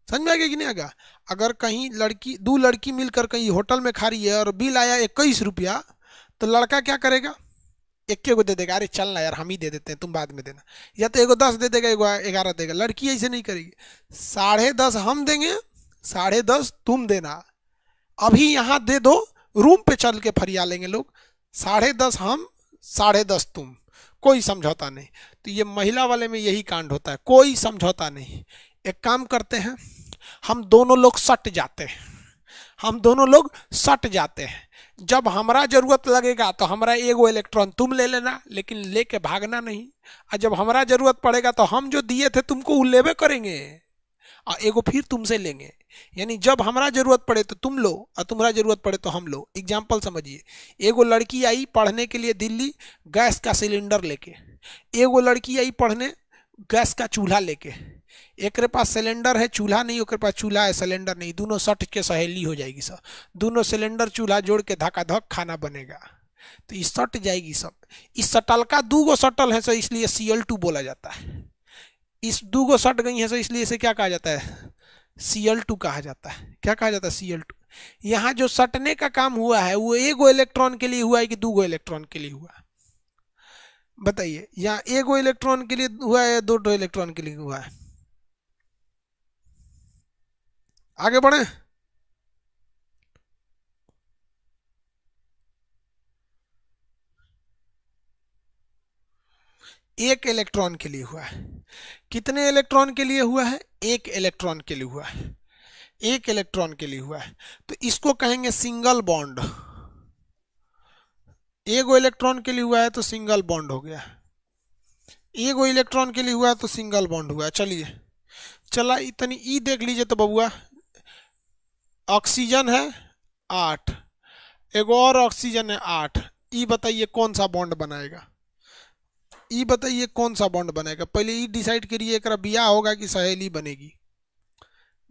समझ में आ गया कि नहीं आगा। अगर कहीं लड़की दो लड़की मिलकर कहीं होटल में खा रही है और बिल आया 21 रुपया, तो लड़का क्या करेगा, इक्के को दे देगा, अरे चल ना यार हम ही दे देते हैं तुम बाद में देना। या तो एगो 10 दे देगा, एगो 11 देगा। लड़की ऐसे नहीं करेगी, 10.5 हम देंगे, 10.5 तुम देना, अभी यहाँ दे दो, रूम पे चल के फरिया लेंगे लोग। 10.5 हम, 10.5 तुम, कोई समझौता नहीं। तो ये महिला वाले में यही कांड होता है, कोई समझौता नहीं। एक काम करते हैं, हम दोनों लोग सट जाते हैं, हम दोनों लोग सट जाते हैं। जब हमारा जरूरत लगेगा तो हमारा एगो इलेक्ट्रॉन तुम ले लेना, लेकिन लेके भागना नहीं। और जब हमारा जरूरत पड़ेगा तो हम जो दिए थे तुमको वो लेवे करेंगे, और एगो फिर तुमसे लेंगे। यानी जब हमारा जरूरत पड़े तो तुम लो, और तुम्हारा जरूरत पड़े तो हम लो। एग्जाम्पल समझिए, एगो लड़की आई पढ़ने के लिए दिल्ली गैस का सिलेंडर लेके, एगो लड़की आई पढ़ने गैस का चूल्हा लेके। एक के पास सिलेंडर है, चूल्हा नहीं, ओकर पास चूल्हा है, सिलेंडर नहीं। दोनों सट के सहेली हो जाएगी सब, दोनों सिलेंडर चूल्हा जोड़ के धकाधक खाना बनेगा। तो ये सट जाएगी सब। इस सटल का दूगो सटल है सो इसलिए Cl2 बोला जाता है। इस दूगो सट गई है सो इसलिए इसे क्या कहा जाता है, Cl2 कहा जाता है। क्या कहा जाता है, Cl2। यहाँ जो सटने का काम हुआ है वो एगो इलेक्ट्रॉन के लिए हुआ है कि दूगो इलेक्ट्रॉन के लिए हुआ है, बताइए। यहाँ एगो इलेक्ट्रॉन के लिए हुआ है या दो इलेक्ट्रॉन के लिए हुआ है। आगे बढ़े। एक इलेक्ट्रॉन के लिए हुआ है। कितने इलेक्ट्रॉन के लिए हुआ है, एक इलेक्ट्रॉन के लिए हुआ है, एक इलेक्ट्रॉन के लिए हुआ है। तो इसको कहेंगे सिंगल बॉन्ड। एगो इलेक्ट्रॉन के लिए हुआ है तो सिंगल बॉन्ड हो गया, एगो इलेक्ट्रॉन के लिए हुआ है तो सिंगल बॉन्ड हुआ। चलिए चला इतनी ई देख लीजिए तो बबुआ, ऑक्सीजन है 8, एगो और ऑक्सीजन है 8। ई बताइए कौन सा बॉन्ड बनाएगा, ई बताइए कौन सा बॉन्ड बनेगा। पहले ई डिसाइड करिए, एक बियाह होगा कि सहेली बनेगी।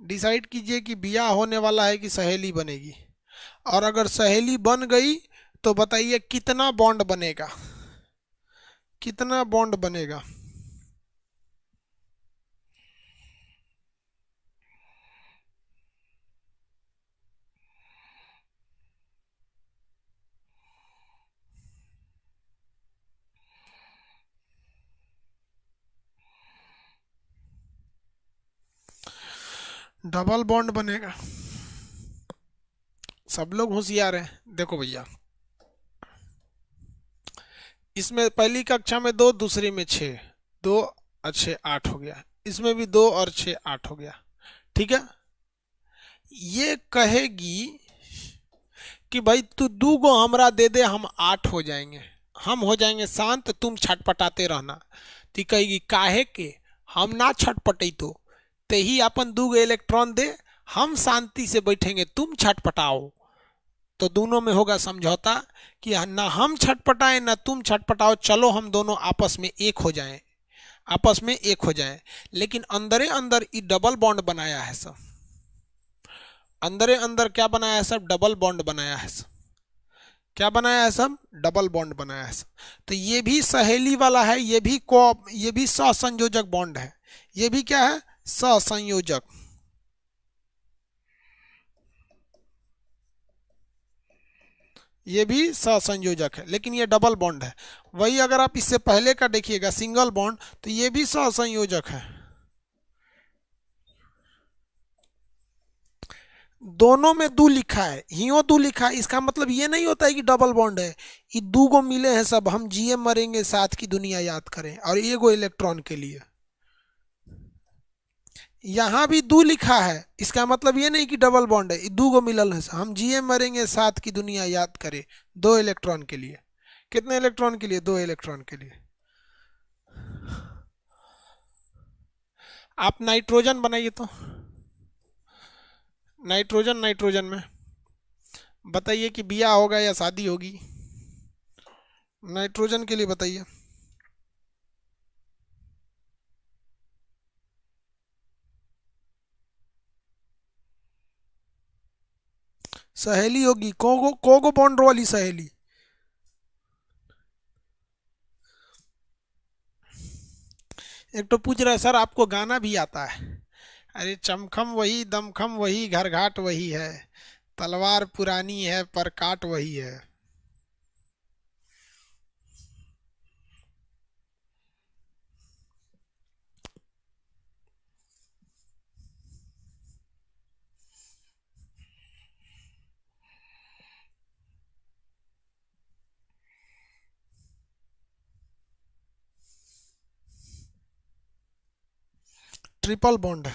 डिसाइड कीजिए कि बियाह होने वाला है कि सहेली बनेगी। और अगर सहेली बन गई तो बताइए कितना बॉन्ड बनेगा, कितना बॉन्ड बनेगा। डबल बॉन्ड बनेगा। सब लोग होशियार हैं। देखो भैया, इसमें पहली कक्षा में 2, दूसरी में 6, 2 और 6 8 हो गया। इसमें भी 2 और 6 8 हो गया। ठीक है, ये कहेगी कि भाई तू 2 गो हमरा दे दे, हम 8 हो जाएंगे, हम हो जाएंगे शांत, तुम छटपटाते रहना। तो कहेगी काहे के, हम ना छटपटे तो ते ही अपन 2 गो इलेक्ट्रॉन दे, हम शांति से बैठेंगे, तुम छटपटाओ। तो दोनों में होगा समझौता कि ना हम छटपटाएं ना तुम छटपटाओ, चलो हम दोनों आपस में एक हो जाएं, आपस में एक हो जाएं। लेकिन अंदरे अंदर ये डबल बॉन्ड बनाया है सब, अंदरे अंदर क्या बनाया है सब, डबल बॉन्ड बनाया है सब। क्या बनाया है सब, डबल बॉन्ड बनाया है सब। तो ये भी सहेली वाला है, ये भी सहसंयोजक बॉन्ड है। ये भी क्या है, सहसंयोजक। ये भी सहसंयोजक है, लेकिन ये डबल बॉन्ड है। वही अगर आप इससे पहले का देखिएगा सिंगल बॉन्ड, तो ये भी सहसंयोजक है। दोनों में 2 लिखा है, हियो 2 लिखा है, इसका मतलब ये नहीं होता है कि डबल बॉन्ड है। ये 2 गो मिले हैं सब, हम जिए मरेंगे साथ की दुनिया याद करें, और एगो इलेक्ट्रॉन के लिए। यहाँ भी 2 लिखा है, इसका मतलब ये नहीं कि डबल बॉन्ड है, 2 गो मिलल है, हम जिए मरेंगे साथ की दुनिया याद करें, 2 इलेक्ट्रॉन के लिए। कितने इलेक्ट्रॉन के लिए, 2 इलेक्ट्रॉन के लिए। आप नाइट्रोजन बनाइए तो, नाइट्रोजन, नाइट्रोजन में बताइए कि बिया होगा या शादी होगी। नाइट्रोजन के लिए बताइए। सहेली होगी, कोगो कोगो बॉन्ड वाली सहेली। एक तो पूछ रहा है सर आपको गाना भी आता है। अरे चमखम वही दमखम वही घर घाट वही है, तलवार पुरानी है पर काट वही है। ट्रिपल बॉन्ड है।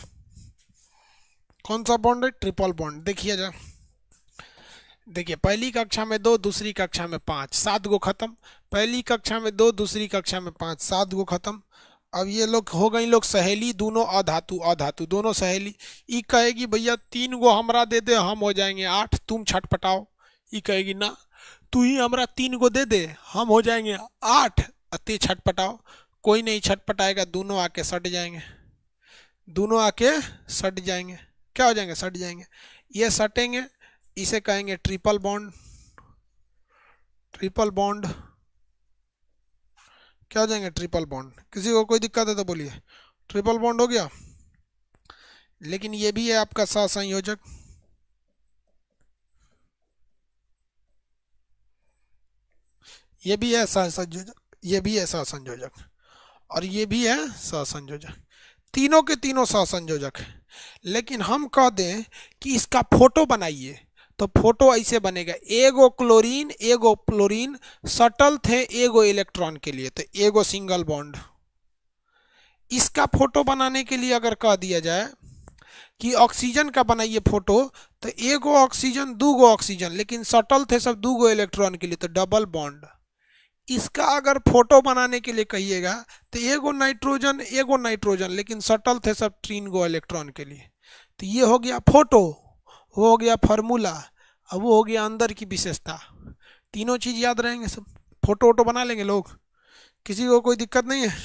कौन सा बॉन्ड है? Triple bond. देखिए जा, देखिए पहली कक्षा में दो, दूसरी कक्षा में पाँच, सात गो खत्म। पहली कक्षा में दो, दूसरी कक्षा में पाँच, सात गो खत्म। अब ये लोग हो गई लोग सहेली, दोनों अधातु, अधातु दोनों सहेली। ई कहेगी भैया तीन गो हमरा दे दे, हम हो जाएंगे आठ, तुम छटपटाओ। ई कहेगी ना, तू ही हमरा तीन गो दे दे, हम हो जाएंगे आठ, अति छटपटाओ। कोई नहीं छटपटाएगा, दोनों आके सट जाएंगे, दोनों आके सट जाएंगे। क्या हो जाएंगे? सट जाएंगे। ये सटेंगे, इसे कहेंगे ट्रिपल बॉन्ड। ट्रिपल बॉन्ड क्या हो जाएंगे? Triple bond. किसी को कोई दिक्कत है तो बोलिए। ट्रिपल बॉन्ड हो गया। लेकिन ये भी है आपका सहसंयोजक। ये भी है सहसंयोजक, ये भी है सहसंयोजक, और ये भी है सहसंयोजक। तीनों के तीनों सहसंयोजक है। लेकिन हम कह दें कि इसका फोटो बनाइए, तो फोटो ऐसे बनेगा, एगो क्लोरीन एगो फ्लोरीन सटल थे एगो इलेक्ट्रॉन के लिए, तो एगो सिंगल बॉन्ड। इसका फोटो बनाने के लिए अगर कह दिया जाए कि ऑक्सीजन का बनाइए फोटो, तो एगो ऑक्सीजन दूगो ऑक्सीजन, लेकिन सटल थे सब दूगो इलेक्ट्रॉन के लिए, तो डबल बॉन्ड। इसका अगर फोटो बनाने के लिए कहिएगा तो एगो नाइट्रोजन एगो नाइट्रोजन, लेकिन सटल थे सब तीन गो इलेक्ट्रॉन के लिए। तो ये हो गया फोटो, वो हो गया फार्मूला, अब वो हो गया अंदर की विशेषता। तीनों चीज याद रहेंगे सब। फोटो वोटो बना लेंगे लोग, किसी को कोई दिक्कत नहीं है?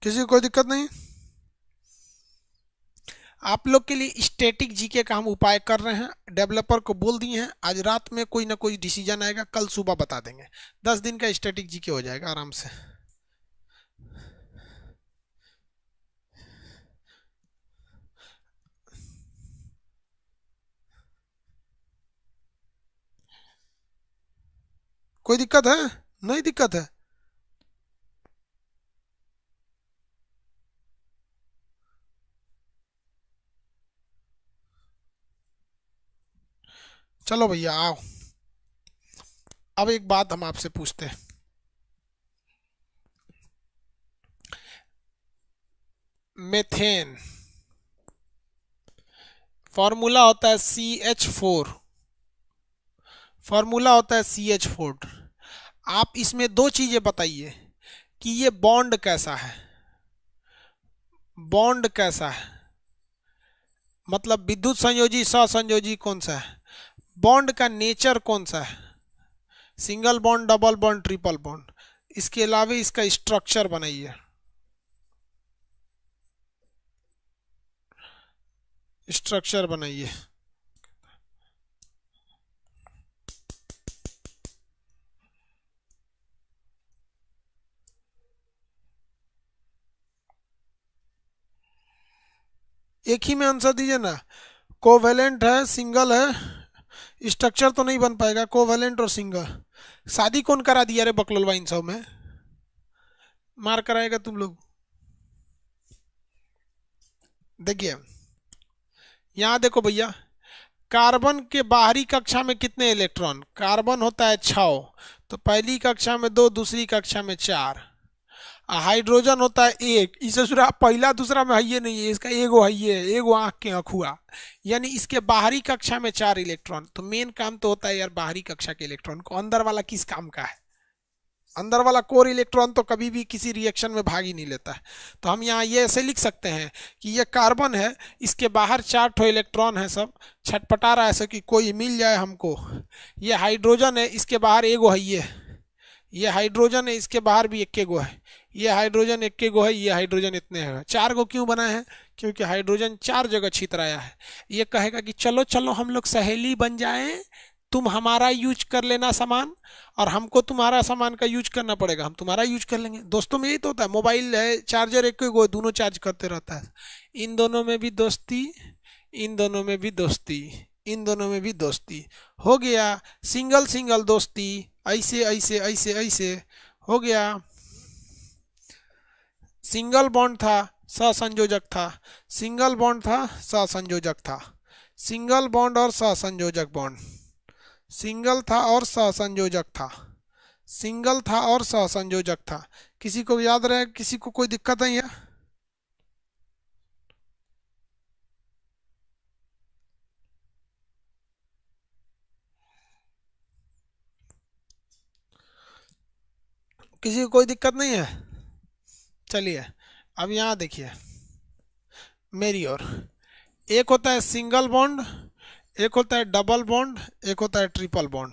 किसी को कोई दिक्कत नहीं? आप लोग के लिए स्टैटिक जीके का हम उपाय कर रहे हैं, डेवलपर को बोल दिए हैं, आज रात में कोई ना कोई डिसीजन आएगा, कल सुबह बता देंगे। 10 दिन का स्टैटिक जीके हो जाएगा आराम से। कोई दिक्कत है? नहीं दिक्कत है? चलो भैया आओ। अब एक बात हम आपसे पूछते हैं, मेथेन फॉर्मूला होता है CH4, फॉर्मूला होता है CH4। आप इसमें दो चीजें बताइए कि ये बॉन्ड कैसा है, बॉन्ड कैसा है, मतलब विद्युत संयोजी सहसंयोजी कौन सा है, बॉन्ड का नेचर कौन सा है, single bond double bond triple bond. इसके अलावा इसका स्ट्रक्चर बनाइए, स्ट्रक्चर बनाइए। एक ही में आंसर दीजिए ना। कोवेलेंट है, सिंगल है, स्ट्रक्चर तो नहीं बन पाएगा। कोवेलेंट और सिंगल। शादी कौन करा दिया रे बकलोलवा इन सब में? मार कराएगा तुम लोग। देखिए यहां देखो भैया, कार्बन के बाहरी कक्षा में कितने इलेक्ट्रॉन? कार्बन होता है 6, तो पहली कक्षा में 2, दूसरी कक्षा में 4। हाइड्रोजन होता है 1, इसे सुरा पहला दूसरा में है नहीं है, इसका एगो है, एगो आँख के अखुआ, यानी इसके बाहरी कक्षा में 4 इलेक्ट्रॉन। तो मेन काम तो होता है यार बाहरी कक्षा के इलेक्ट्रॉन को, अंदर वाला किस काम का है? अंदर वाला कोर इलेक्ट्रॉन तो कभी भी किसी रिएक्शन में भाग ही नहीं लेता है। तो हम यहाँ ये ऐसे लिख सकते हैं कि ये कार्बन है, इसके बाहर 4 ठो इलेक्ट्रॉन है, सब छटपटा रहा है ऐसे कि कोई मिल जाए हमको। ये हाइड्रोजन है, इसके बाहर एगो है, ये हाइड्रोजन है, इसके बाहर भी इक्के गो है, ये हाइड्रोजन इक्के गो है, ये हाइड्रोजन इतने है, 4 गो क्यों बनाए हैं? क्योंकि हाइड्रोजन 4 जगह छितराया है। ये कहेगा कि चलो चलो हम लोग सहेली बन जाएं, तुम हमारा यूज कर लेना सामान और हमको तुम्हारा सामान का यूज करना पड़ेगा, हम तुम्हारा यूज कर लेंगे। दोस्तों में यही तो होता है, मोबाइल है, चार्जर एक गो, दोनों चार्ज करते रहता है। इन दोनों में भी दोस्ती, इन दोनों में भी दोस्ती, इन दोनों में भी दोस्ती, हो गया सिंगल सिंगल दोस्ती, ऐसे ऐसे ऐसे ऐसे हो गया। सिंगल बॉन्ड था, सहसंयोजक था, सिंगल बॉन्ड था, सहसंयोजक था, सिंगल बॉन्ड और सहसंयोजक बॉन्ड, सिंगल था और सहसंयोजक था, सिंगल था और सहसंयोजक था। किसी को याद रहे, किसी को कोई दिक्कत नहीं है? किसी को कोई दिक्कत नहीं है? चलिए अब यहाँ देखिए मेरी ओर, एक होता है सिंगल बॉन्ड, एक होता है डबल बॉन्ड, एक होता है ट्रिपल बॉन्ड।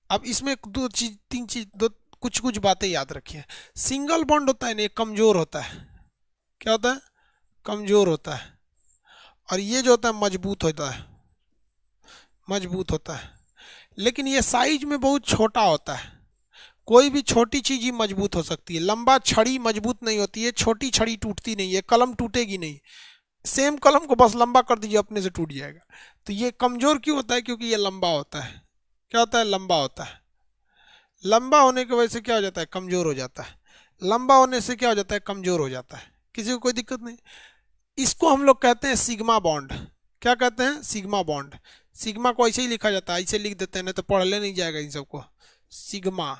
अब इसमें दो चीज, तीन चीज, दो कुछ कुछ बातें याद रखिए। सिंगल बॉन्ड होता है ना, ये कमजोर होता है। क्या होता है? कमजोर होता है। और ये जो होता है मजबूत होता है, मजबूत होता है। लेकिन ये साइज में बहुत छोटा होता है। कोई भी छोटी चीज ही मजबूत हो सकती है, लंबा छड़ी मजबूत नहीं होती है, छोटी छड़ी टूटती नहीं है, कलम टूटेगी नहीं। सेम कलम को बस लंबा कर दीजिए, अपने से टूट जाएगा। तो ये कमजोर क्यों होता है? क्योंकि ये लंबा होता है। क्या होता है? लंबा होता है। लंबा होने की वजह से क्या हो जाता है? कमजोर हो जाता है। लंबा होने से क्या हो जाता है? कमजोर हो जाता है। किसी को कोई दिक्कत नहीं? इसको हम लोग कहते हैं सिग्मा बॉन्ड। क्या कहते हैं? Sigma bond. सिग्मा को ऐसे ही लिखा जाता है, ऐसे लिख देते हैं, नहीं तो पढ़ ले नहीं जाएगा इन सबको। सिग्मा,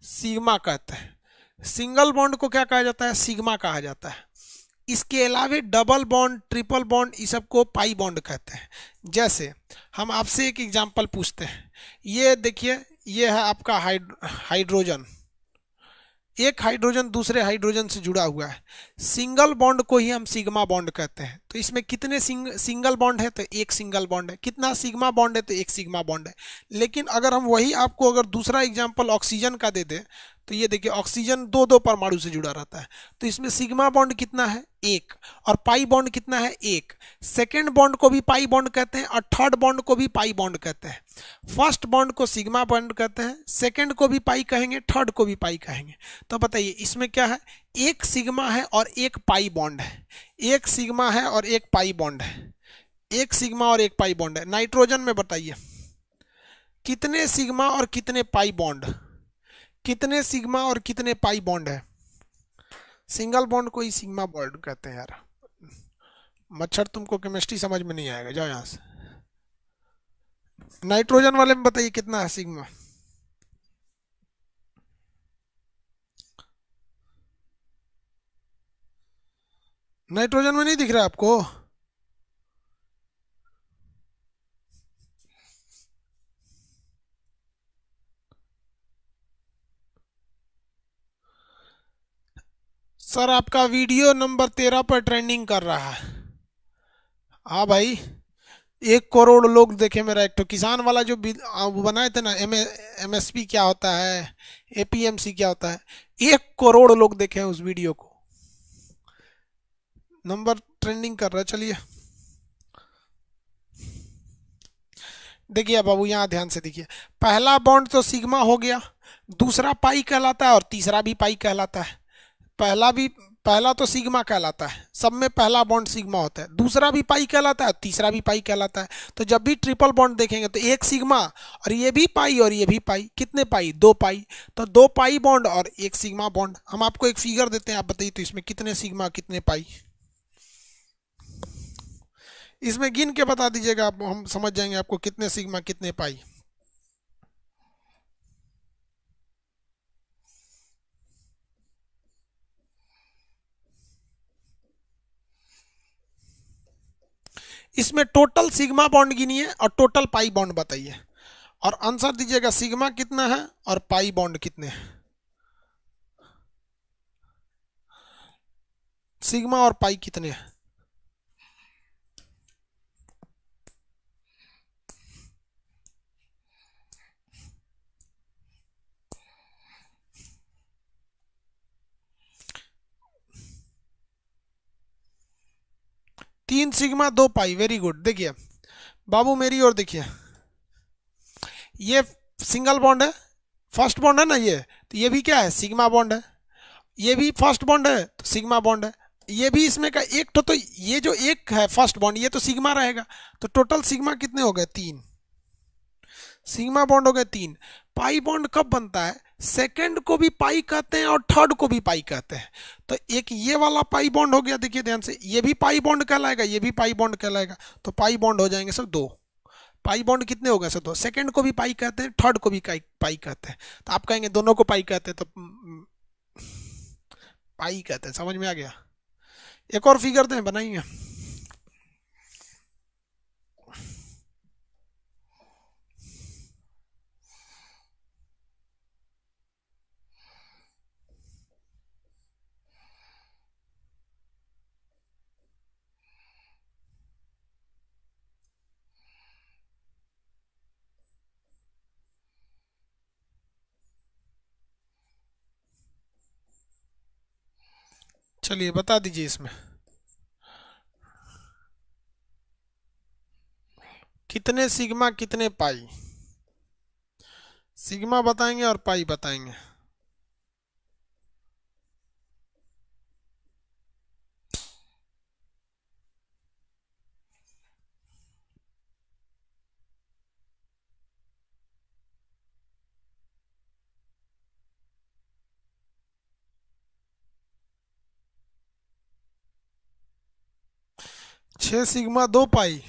सिग्मा कहते हैं। सिंगल बॉन्ड को क्या कहा जाता है? सिग्मा कहा जाता है। इसके अलावे डबल बॉन्ड, ट्रिपल बॉन्ड, इस सब को पाई बॉन्ड कहते हैं। जैसे हम आपसे एक एग्जांपल पूछते हैं, ये देखिए, ये है आपका हाइड्रोजन। एक हाइड्रोजन दूसरे हाइड्रोजन से जुड़ा हुआ है, सिंगल बॉन्ड को ही हम सिग्मा बॉन्ड कहते हैं। तो इसमें कितने सिंगल बॉन्ड है? तो एक सिंगल बॉन्ड है। कितना सिग्मा बॉन्ड है? तो एक सिग्मा बॉन्ड है। लेकिन अगर हम वही आपको अगर दूसरा एग्जांपल ऑक्सीजन का दे दें, तो ये देखिए ऑक्सीजन दो दो परमाणु से जुड़ा रहता है, तो इसमें सिग्मा बॉन्ड कितना है? एक। और पाई बॉन्ड कितना है? एक। सेकेंड बॉन्ड को भी पाई बॉन्ड कहते हैं और थर्ड बॉन्ड को भी पाई बॉन्ड कहते हैं। फर्स्ट बॉन्ड को सिग्मा बॉन्ड कहते हैं, सेकेंड को भी पाई कहेंगे, थर्ड को भी पाई कहेंगे। तो बताइए इसमें क्या है? एक सिग्मा है और एक पाई बॉन्ड है, एक सिग्मा है और एक पाई बॉन्ड है, एक सिग्मा और एक पाई बॉन्ड है। नाइट्रोजन में बताइए कितने सिग्मा और कितने पाई बॉन्ड, कितने सिग्मा और कितने पाई बॉन्ड है? सिंगल बॉन्ड को ही सिग्मा बॉन्ड कहते हैं यार। मच्छर, तुमको केमिस्ट्री समझ में नहीं आएगा, जाओ यहां से। नाइट्रोजन वाले में बताइए कितना है सिग्मा? नाइट्रोजन में नहीं दिख रहा आपको? सर आपका वीडियो नंबर 13 पर ट्रेंडिंग कर रहा है। हाँ भाई, 1 करोड़ लोग देखे मेरा एक तो किसान वाला जो वो बनाए थे ना, एमएसपी क्या होता है, एपीएमसी क्या होता है, 1 करोड़ लोग देखे हैं उस वीडियो को। नंबर ट्रेंडिंग कर रहा है। चलिए देखिए अब बाबू, यहाँ ध्यान से देखिए, पहला बॉन्ड तो सिग्मा हो गया, दूसरा पाई कहलाता है और तीसरा भी पाई कहलाता है। पहला भी, पहला तो सिग्मा कहलाता है, सब में पहला बॉन्ड सिग्मा होता है, दूसरा भी पाई कहलाता है, तीसरा भी पाई कहलाता है। तो जब भी ट्रिपल बॉन्ड देखेंगे तो एक सिग्मा और ये भी पाई और ये भी पाई, कितने पाई? 2 पाई। तो 2 पाई बॉन्ड और एक सिग्मा बॉन्ड। हम आपको एक फिगर देते हैं, आप बताइए तो इसमें कितने सिग्मा कितने पाई? इसमें गिन के बता दीजिएगा आप, हम समझ जाएंगे आपको कितने सिग्मा कितने पाई। इसमें टोटल सिग्मा बॉन्ड गिनिए और टोटल पाई बॉन्ड बताइए और आंसर दीजिएगा सिग्मा कितना है और पाई बॉन्ड कितने हैं। सिग्मा और पाई कितने हैं? 3 सिग्मा 2 पाई, वेरी गुड। देखिए बाबू मेरी ओर देखिए, ये सिंगल बॉन्ड है, फर्स्ट बॉन्ड है ना ये, तो ये भी क्या है, सिग्मा बॉन्ड है। ये भी फर्स्ट बॉन्ड है तो सिग्मा बॉन्ड है। ये भी इसमें का एक तो ये जो एक है फर्स्ट बॉन्ड, ये तो सिग्मा रहेगा। तो टोटल सिग्मा कितने हो गए, 3 सिग्मा बॉन्ड हो गए 3। पाई बॉन्ड कब बनता है, सेकंड को भी पाई कहते हैं और थर्ड को भी पाई कहते हैं। तो एक ये वाला पाई बॉन्ड हो गया, देखिए ध्यान से, ये भी पाई बॉन्ड कहलाएगा, ये भी पाई बॉन्ड कहलाएगा। तो पाई बॉन्ड हो जाएंगे सब 2। पाई बॉन्ड कितने हो गए सर, 2। सेकंड को भी पाई कहते हैं, थर्ड को भी पाई कहते हैं। तो आप कहेंगे दोनों को पाई कहते हैं, तो पाई कहते हैं। समझ में आ गया। एक और फिगर दें, बनाइए। चलिए बता दीजिए इसमें कितने सिग्मा कितने पाई। सिग्मा बताएंगे और पाई बताएंगे। 6 सिग्मा 2 पाई।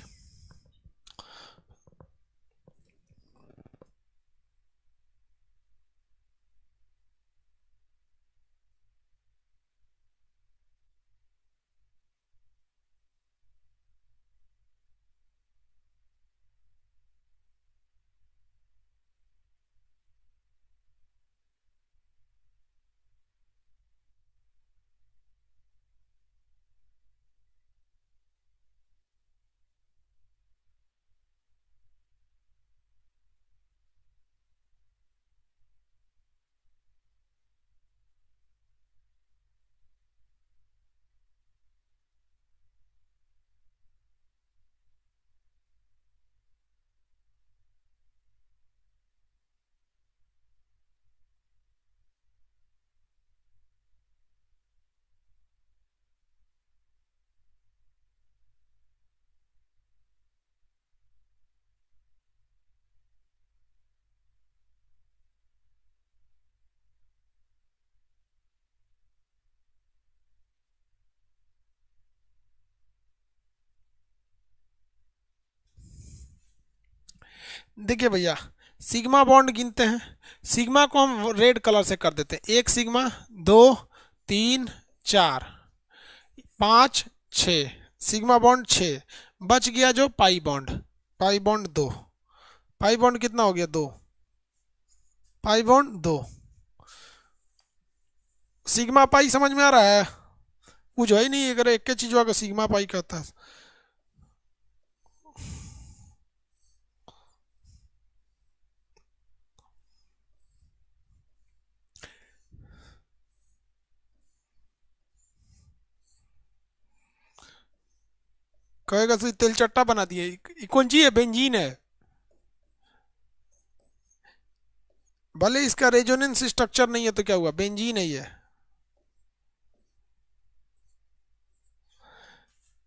देखिए भैया, सिग्मा बॉन्ड गिनते हैं। सिग्मा को हम रेड कलर से कर देते हैं। 1 सिग्मा, 2, 3, 4, 5, 6 सिग्मा बॉन्ड 6। बच गया जो pi bond. Pi bond 2। Pi bond कितना हो गया, 2। Pi bond 2। सिग्मा पाई समझ में आ रहा है। कुछ है ही नहीं, अगर एक चीज होगा सिग्मा पाई कहता है। कहेगा तो तेल चट्टा बना दिए। कौन सी है, बेंजीन है। भले इसका रेजोनेंस स्ट्रक्चर नहीं है तो क्या हुआ, बेंजीन है ये।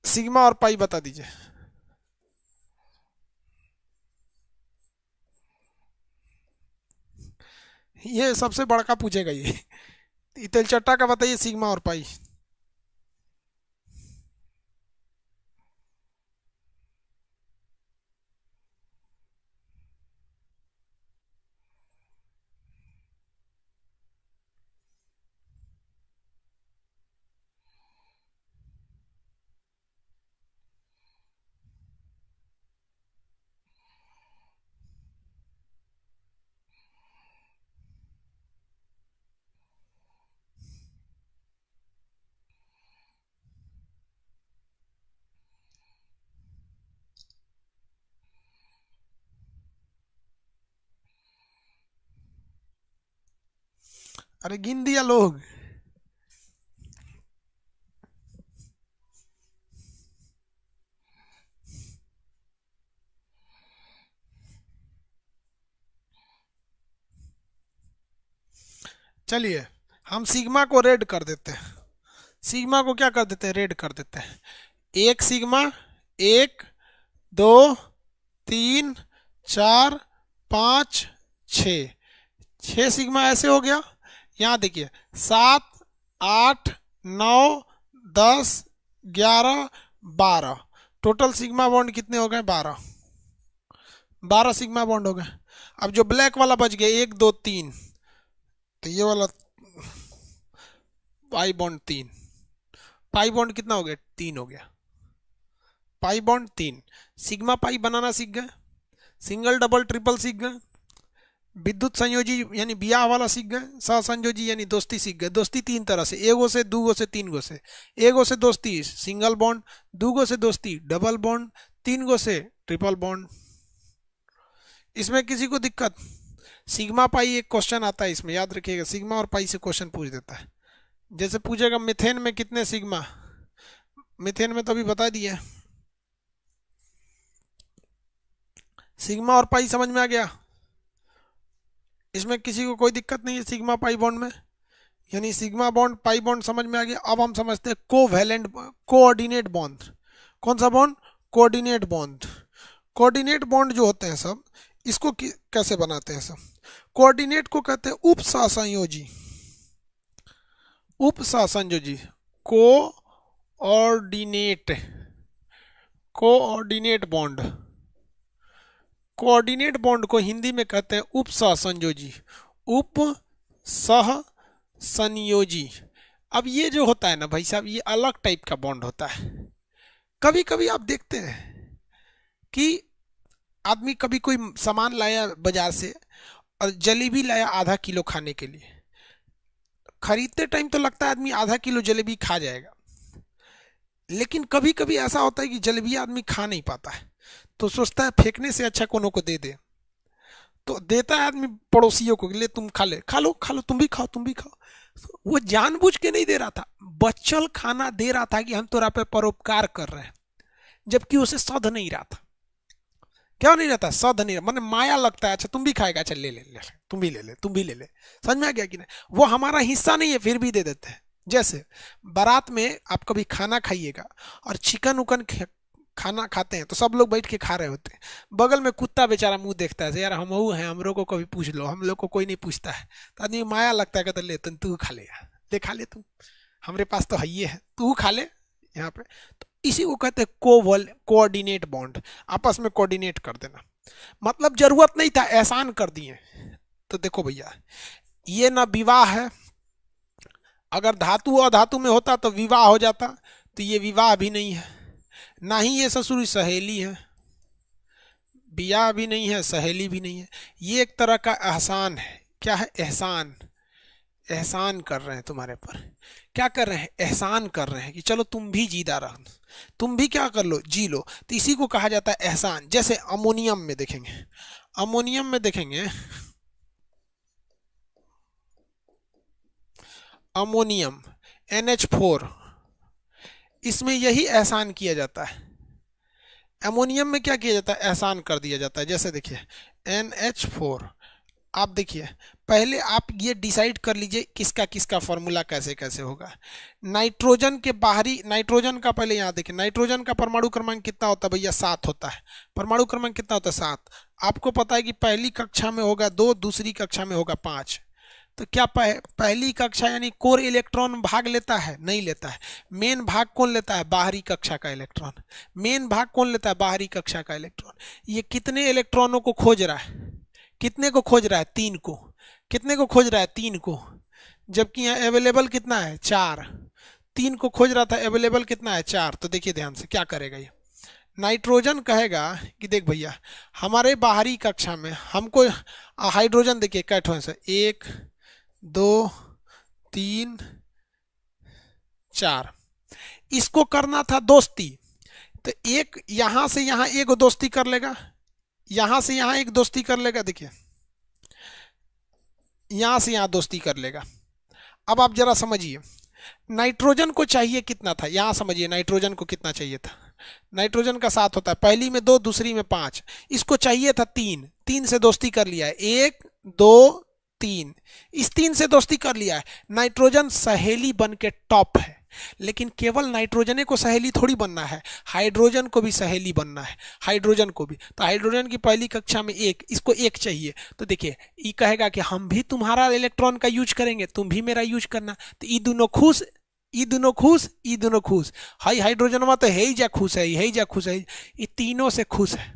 सिग्मा और पाई बता दीजिए। ये सबसे बड़का पूछेगा ये तेल चट्टा का बताइए, सिग्मा और पाई। अरे गिन दिया लोग। चलिए हम सिग्मा को रेड कर देते हैं, सिग्मा को क्या कर देते हैं, रेड कर देते हैं। एक सिग्मा, 1 2 3 4 5 6, 6 सिग्मा ऐसे हो गया। यहाँ देखिए 7 8 9 10 11 12, टोटल सिग्मा बॉन्ड कितने हो गए, 12, 12 सिग्मा बॉन्ड हो गए। अब जो ब्लैक वाला बच गया 1 2 3, तो ये वाला पाई बॉन्ड 3, पाई बॉन्ड कितना हो गया, 3 हो गया, पाई बॉन्ड 3। सिग्मा पाई बनाना सीख गए, सिंगल डबल ट्रिपल सीख गए, विद्युत संयोजी यानी ब्याह वाला सीख गए, सहसंयोजी यानी दोस्ती सीख गए। दोस्ती 3 तरह से, एगो से, दूगो से, 3 गो से। एगो से दोस्ती सिंगल बॉन्ड, दूगो से दोस्ती डबल बॉन्ड, 3 गो से ट्रिपल बॉन्ड। इसमें किसी को दिक्कत? सिग्मा पाई एक क्वेश्चन आता है इसमें, याद रखिएगा, सिग्मा और पाई से क्वेश्चन पूछ देता है। जैसे पूछेगा मीथेन में कितने सिग्मा, मीथेन में तो अभी बता दिया, सिग्मा और पाई समझ में आ गया। इसमें किसी को कोई दिक्कत नहीं है सिग्मा पाई बॉन्ड में, यानी सिग्मा बॉन्ड पाई बॉन्ड समझ में आ गया। अब हम समझते हैं कोवैलेंट कोऑर्डिनेट बॉन्ड। कौन सा bond? Coordinate bond. Coordinate bond जो होते हैं सब, इसको कैसे बनाते हैं सब? कोऑर्डिनेट को कहते हैं उपसहसंयोजी, उपसहसंयोजी, coordinate, coordinate bond. Coordinate bond को हिंदी में कहते हैं उपसहसंयोजी, उपसहसंयोजी। अब ये जो होता है ना भाई साहब, ये अलग टाइप का बॉन्ड होता है। कभी कभी आप देखते हैं कि आदमी कभी कोई सामान लाया बाजार से और जलेबी लाया आधा किलो खाने के लिए, खरीदते टाइम तो लगता है आदमी आधा किलो जलेबी खा जाएगा, लेकिन कभी कभी ऐसा होता है कि जलेबी आदमी खा नहीं पाता है, तो सोचता है फेंकने से अच्छा कोनो को दे दे, तो देता है आदमी पड़ोसियों को, ले तुम खा ले, खा लो खा लो, तुम भी खाओ तुम भी खाओ। वो जानबूझ के नहीं दे रहा था, बच्चल खाना दे रहा था कि हम तोरा पे परोपकार कर रहे हैं, जबकि उसे सध नहीं रहा था। क्या नहीं रहता? सध नहीं, मैंने माया लगता है, अच्छा तुम भी खाएगा, अच्छा ले ले ले, तुम भी ले ले, तुम भी ले ले। समझ में आ गया कि नहीं? वो हमारा हिस्सा नहीं है फिर भी दे देते हैं। जैसे बारात में आप कभी खाना खाइएगा और चिकन उकन खाना खाते हैं तो सब लोग बैठ के खा रहे होते हैं, बगल में कुत्ता बेचारा मुंह देखता है, यार हम हैं, हम लोग को कभी पूछ लो, हम लोग को कोई नहीं पूछता है, तो आदमी माया लगता है, कहते ले तू खा ले, ले खा ले, तू हमारे पास तो है ही है, तू खा ले यहाँ पे। तो इसी को कहते हैं कोऑर्डिनेट बॉन्ड, आपस में कोऑर्डिनेट कर देना। मतलब जरूरत नहीं था, एहसान कर दिए। तो देखो भैया, ये ना विवाह है, अगर धातु और धातु में होता तो विवाह हो जाता, तो ये विवाह भी नहीं है, ना ही ये ससुरी सहेली है, बियाह भी नहीं है, सहेली भी नहीं है, ये एक तरह का एहसान है। क्या है? एहसान। एहसान कर रहे हैं तुम्हारे पर। क्या कर रहे हैं? एहसान कर रहे हैं कि चलो तुम भी जीदा रहो, तुम भी क्या कर लो, जी लो। तो इसी को कहा जाता है एहसान। जैसे अमोनियम में देखेंगे, अमोनियम में देखेंगे, अमोनियम NH4, इसमें यही एहसान किया जाता है। अमोनियम में क्या किया जाता है? एहसान कर दिया जाता है। जैसे देखिए NH4, आप देखिए पहले आप ये डिसाइड कर लीजिए किसका किसका फॉर्मूला कैसे कैसे होगा। नाइट्रोजन के बाहरी, नाइट्रोजन का पहले यहाँ देखिए, नाइट्रोजन का परमाणु क्रमांक कितना होता है भैया? 7 होता है। परमाणु क्रमांक कितना होता है? 7। आपको पता है कि पहली कक्षा में होगा 2, दूसरी कक्षा में होगा 5। तो क्या पहली कक्षा यानी कोर इलेक्ट्रॉन भाग लेता है? नहीं लेता है। मेन भाग कौन लेता है? बाहरी कक्षा का इलेक्ट्रॉन। मेन भाग कौन लेता है? बाहरी कक्षा का इलेक्ट्रॉन। ये कितने इलेक्ट्रॉनों को खोज रहा है? कितने को खोज रहा है? 3 को। कितने को खोज रहा है? 3 को। जबकि यहाँ अवेलेबल कितना है? 4। 3 को खोज रहा था, अवेलेबल कितना है? 4। तो देखिए ध्यान से क्या करेगा ये नाइट्रोजन, कहेगा कि देख भैया हमारे बाहरी कक्षा में हमको हाइड्रोजन देखिए कैठों से 1 2 3 4, इसको करना था दोस्ती, तो एक यहां से यहां एक दोस्ती कर लेगा, यहां से यहां एक दोस्ती कर लेगा, देखिए यहां से यहां दोस्ती कर लेगा। अब आप जरा समझिए नाइट्रोजन को चाहिए कितना था, यहां समझिए नाइट्रोजन को कितना चाहिए था। नाइट्रोजन का 7 होता है, पहली में 2 दूसरी में 5, इसको चाहिए था 3, 3 से दोस्ती कर लिया है, 1 2 तीन, इस तीन से दोस्ती कर लिया है। नाइट्रोजन सहेली बन के टॉप है, लेकिन केवल नाइट्रोजन को सहेली थोड़ी बनना है, हाइड्रोजन को भी सहेली बनना है, हाइड्रोजन को भी। तो हाइड्रोजन की पहली कक्षा में एक, इसको एक चाहिए। तो देखिए ये कहेगा कि हम भी तुम्हारा इलेक्ट्रॉन का यूज करेंगे, तुम भी मेरा यूज करना। तो ये दोनों खुश, ये दोनों खुश, ये दोनों खुश। हाई हाइड्रोजन में तो है ही जा खुश है, है ही जा खुश है, ये तीनों से खुश है।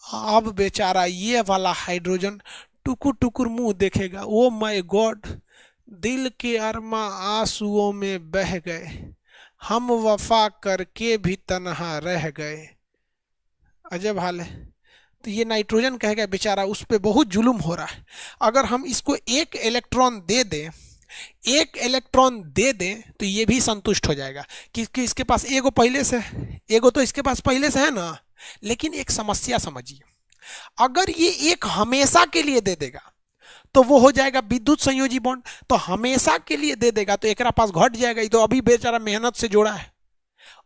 अब बेचारा ये वाला हाइड्रोजन टुकुर टुकुर मुंह देखेगा, ओ माय गॉड, दिल के अरमा आंसुओं में बह गए, हम वफा करके भी तन्हा रह गए। अजब हाल है। तो ये नाइट्रोजन कहेगा बेचारा उस पर बहुत जुल्म हो रहा है, अगर हम इसको एक इलेक्ट्रॉन दे दें, एक इलेक्ट्रॉन दे दें तो ये भी संतुष्ट हो जाएगा कि इसके पास एगो पहले से, एगो तो इसके पास पहले से है ना। लेकिन एक समस्या समझिए, अगर ये एक हमेशा के लिए दे देगा तो वो हो जाएगा विद्युत संयोजी बॉन्ड। तो हमेशा के लिए दे देगा तो एकरा पास घट जाएगा, ये तो अभी बेचारा मेहनत से जोड़ा है।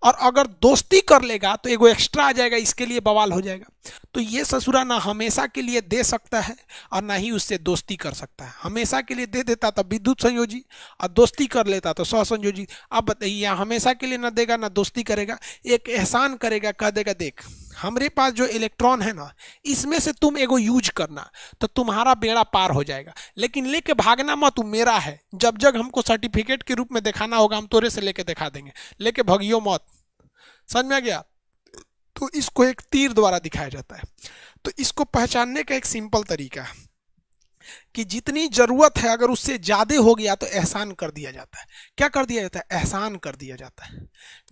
और अगर दोस्ती कर लेगा तो एगो एक्स्ट्रा आ जाएगा, इसके लिए बवाल हो जाएगा। तो ये ससुरा ना हमेशा के लिए दे सकता है और ना ही उससे दोस्ती कर सकता है। हमेशा के लिए दे देता तो विद्युत संयोजी, और दोस्ती कर लेता तो सहसंयोजी। अब बताइए, हमेशा के लिए ना देगा ना दोस्ती करेगा, एक एहसान करेगा, कह देगा देख हमरे पास जो इलेक्ट्रॉन है ना, इसमें से तुम एगो यूज करना तो तुम्हारा बेड़ा पार हो जाएगा, लेकिन लेके भागना मत, तू मेरा है। जब जब हमको सर्टिफिकेट के रूप में दिखाना होगा हम तोरे से लेके दिखा देंगे, लेके भगियो मत। समझ में आ गया? तो इसको एक तीर द्वारा दिखाया जाता है। तो इसको पहचानने का एक सिंपल तरीका है कि जितनी जरूरत है अगर उससे ज्यादा हो गया तो एहसान कर दिया जाता है। क्या कर दिया जाता है? एहसान कर दिया जाता है।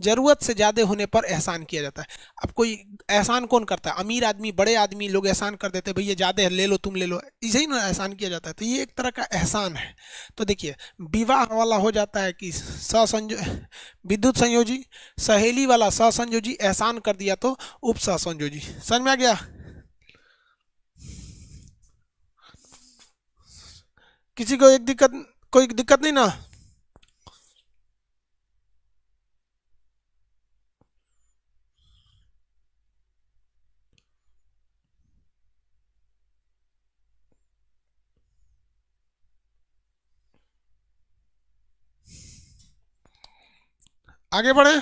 जरूरत से ज्यादा होने पर एहसान किया जाता है। अब कोई एहसान कौन करता है? अमीर आदमी, बड़े आदमी लोग एहसान कर देते हैं, भैया ज्यादा है ले लो, तुम ले लो, इसे ही ना एहसान किया जाता है। तो ये एक तरह का एहसान है। तो देखिए विवाह वाला हो जाता है कि विद्युत संयोजी, सहेली वाला सहसंयोजी, एहसान कर दिया तो उप सहसंयोजी। समझ में आ गया? किसी को एक दिक्कत, कोई दिक्कत नहीं ना? आगे बढ़े।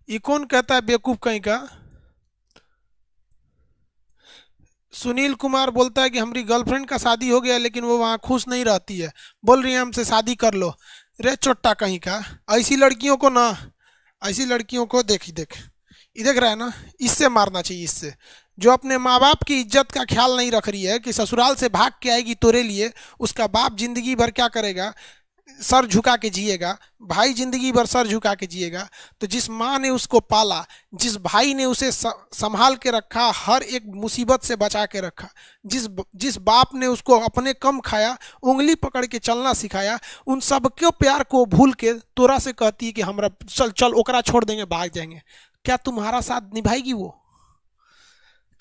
ये कौन कहता है बेवकूफ कहीं का? सुनील कुमार बोलता है कि हमारी गर्लफ्रेंड का शादी हो गया लेकिन वो वहाँ खुश नहीं रहती है, बोल रही है हमसे शादी कर लो। रे चोट्टा कहीं का, ऐसी लड़कियों को ना, ऐसी लड़कियों को देख, देख ये देख रहा है ना, इससे मारना चाहिए। इससे जो अपने माँ बाप की इज्जत का ख्याल नहीं रख रही है कि ससुराल से भाग के आएगी तोरे लिए, उसका बाप जिंदगी भर क्या करेगा? सर झुका के जिएगा, भाई जिंदगी भर सर झुका के जिएगा। तो जिस माँ ने उसको पाला, जिस भाई ने उसे संभाल के रखा, हर एक मुसीबत से बचा के रखा, जिस जिस बाप ने उसको अपने कम खाया, उंगली पकड़ के चलना सिखाया, उन सबके प्यार को भूल के तोरा से कहती है कि हमरा चल चल ओकरा छोड़ देंगे, भाग जाएंगे। क्या तुम्हारा साथ निभाएगी वो?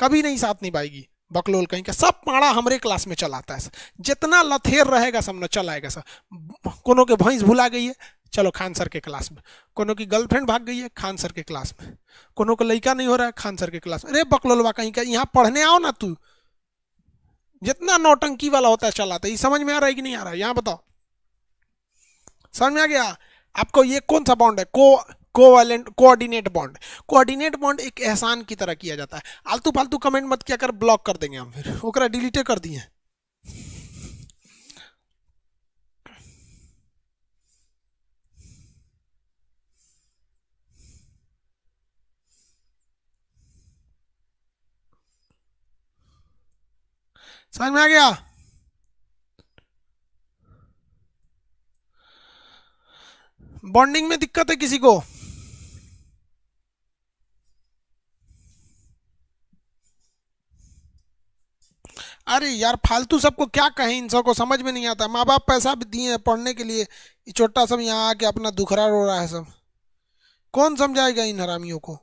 कभी नहीं साथ निभाएगी। बकलोल कहीं का, सब पाड़ा हमरे क्लास में चलाता है। जितना लथेर रहेगा सब न चलाएगा सब। कोनो के भैंस भुला गई है, चलो खान सर के क्लास में। कोनो की गर्लफ्रेंड भाग गई है, खान सर के क्लास में। कोनो को लड़का नहीं हो रहा है, खान सर के क्लास में। अरे बकलोलवा कहीं का, यहाँ पढ़ने आओ ना तू। जितना नौटंकी वाला होता है चलाता है। ये समझ में आ रहा है कि नहीं आ रहा है? यहाँ बताओ, समझ में आ गया आपको? ये कौन सा बॉन्ड है? Covalent coordinate bond. Coordinate bond एक एहसान की तरह किया जाता है। आलतू फालतू कमेंट मत किया कर, ब्लॉक कर देंगे हम, फिर ओकरा डिलीटे कर दिए। समझ में आ गया? बॉन्डिंग में दिक्कत है किसी को? अरे यार फालतू सबको क्या कहें, इन सबको समझ में नहीं आता। माँ बाप पैसा भी दिए हैं पढ़ने के लिए, ये छोटा सब यहाँ आके अपना दुखरा रो रहा है सब। कौन समझाएगा इन हरामियों को?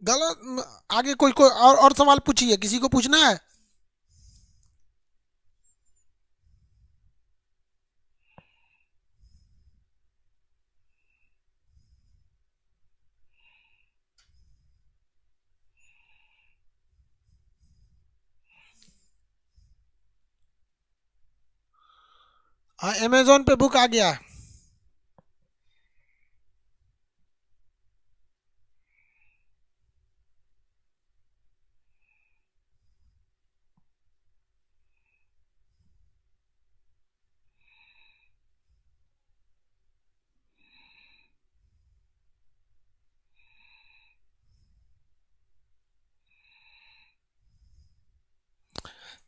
गलत। आगे कोई कोई और सवाल पूछिए, किसी को पूछना है? हाँ, अमेजोन पे बुक आ गया।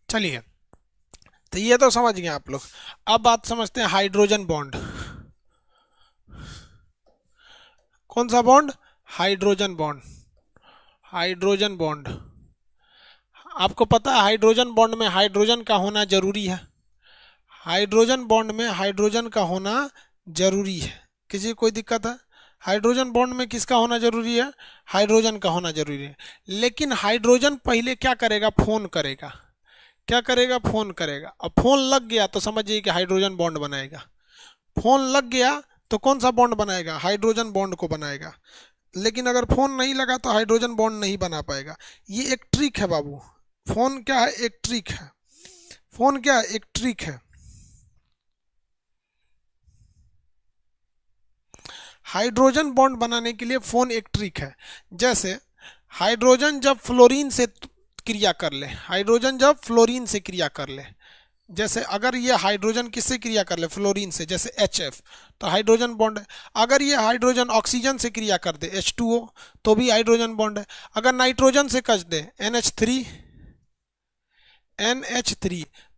चलिए, तो ये तो समझ गए आप लोग। अब बात समझते हैं हाइड्रोजन बॉन्ड। कौन सा bond? Hydrogen bond. Hydrogen bond, आपको पता है हाइड्रोजन बॉन्ड में हाइड्रोजन का होना जरूरी है। हाइड्रोजन बॉन्ड में हाइड्रोजन का होना जरूरी है। किसी कोई दिक्कत है? हाइड्रोजन बॉन्ड में किसका होना जरूरी है? हाइड्रोजन का होना जरूरी है। लेकिन हाइड्रोजन पहले क्या करेगा? फोन करेगा। क्या करेगा? फोन करेगा। अब फोन लग गया तो समझिए कि हाइड्रोजन बॉन्ड बनाएगा। फोन लग गया तो कौन सा बॉन्ड बनाएगा? हाइड्रोजन बॉन्ड को बनाएगा। लेकिन अगर फोन नहीं लगा तो हाइड्रोजन बॉन्ड नहीं बना पाएगा। ये एक ट्रिक है बाबू। फोन क्या है? एक ट्रिक है। फोन क्या है? एक ट्रिक है। हाइड्रोजन बॉन्ड बनाने के लिए फोन एक ट्रिक है। जैसे हाइड्रोजन जब फ्लोरीन से क्रिया कर ले, हाइड्रोजन जब फ्लोरीन से क्रिया कर ले, जैसे अगर ये हाइड्रोजन किससे क्रिया कर ले? फ्लोरीन से, जैसे HF, तो हाइड्रोजन बॉन्ड है। अगर ये हाइड्रोजन ऑक्सीजन से क्रिया कर दे, H2O, तो भी हाइड्रोजन बॉन्ड है। अगर नाइट्रोजन से कस दे, NH3,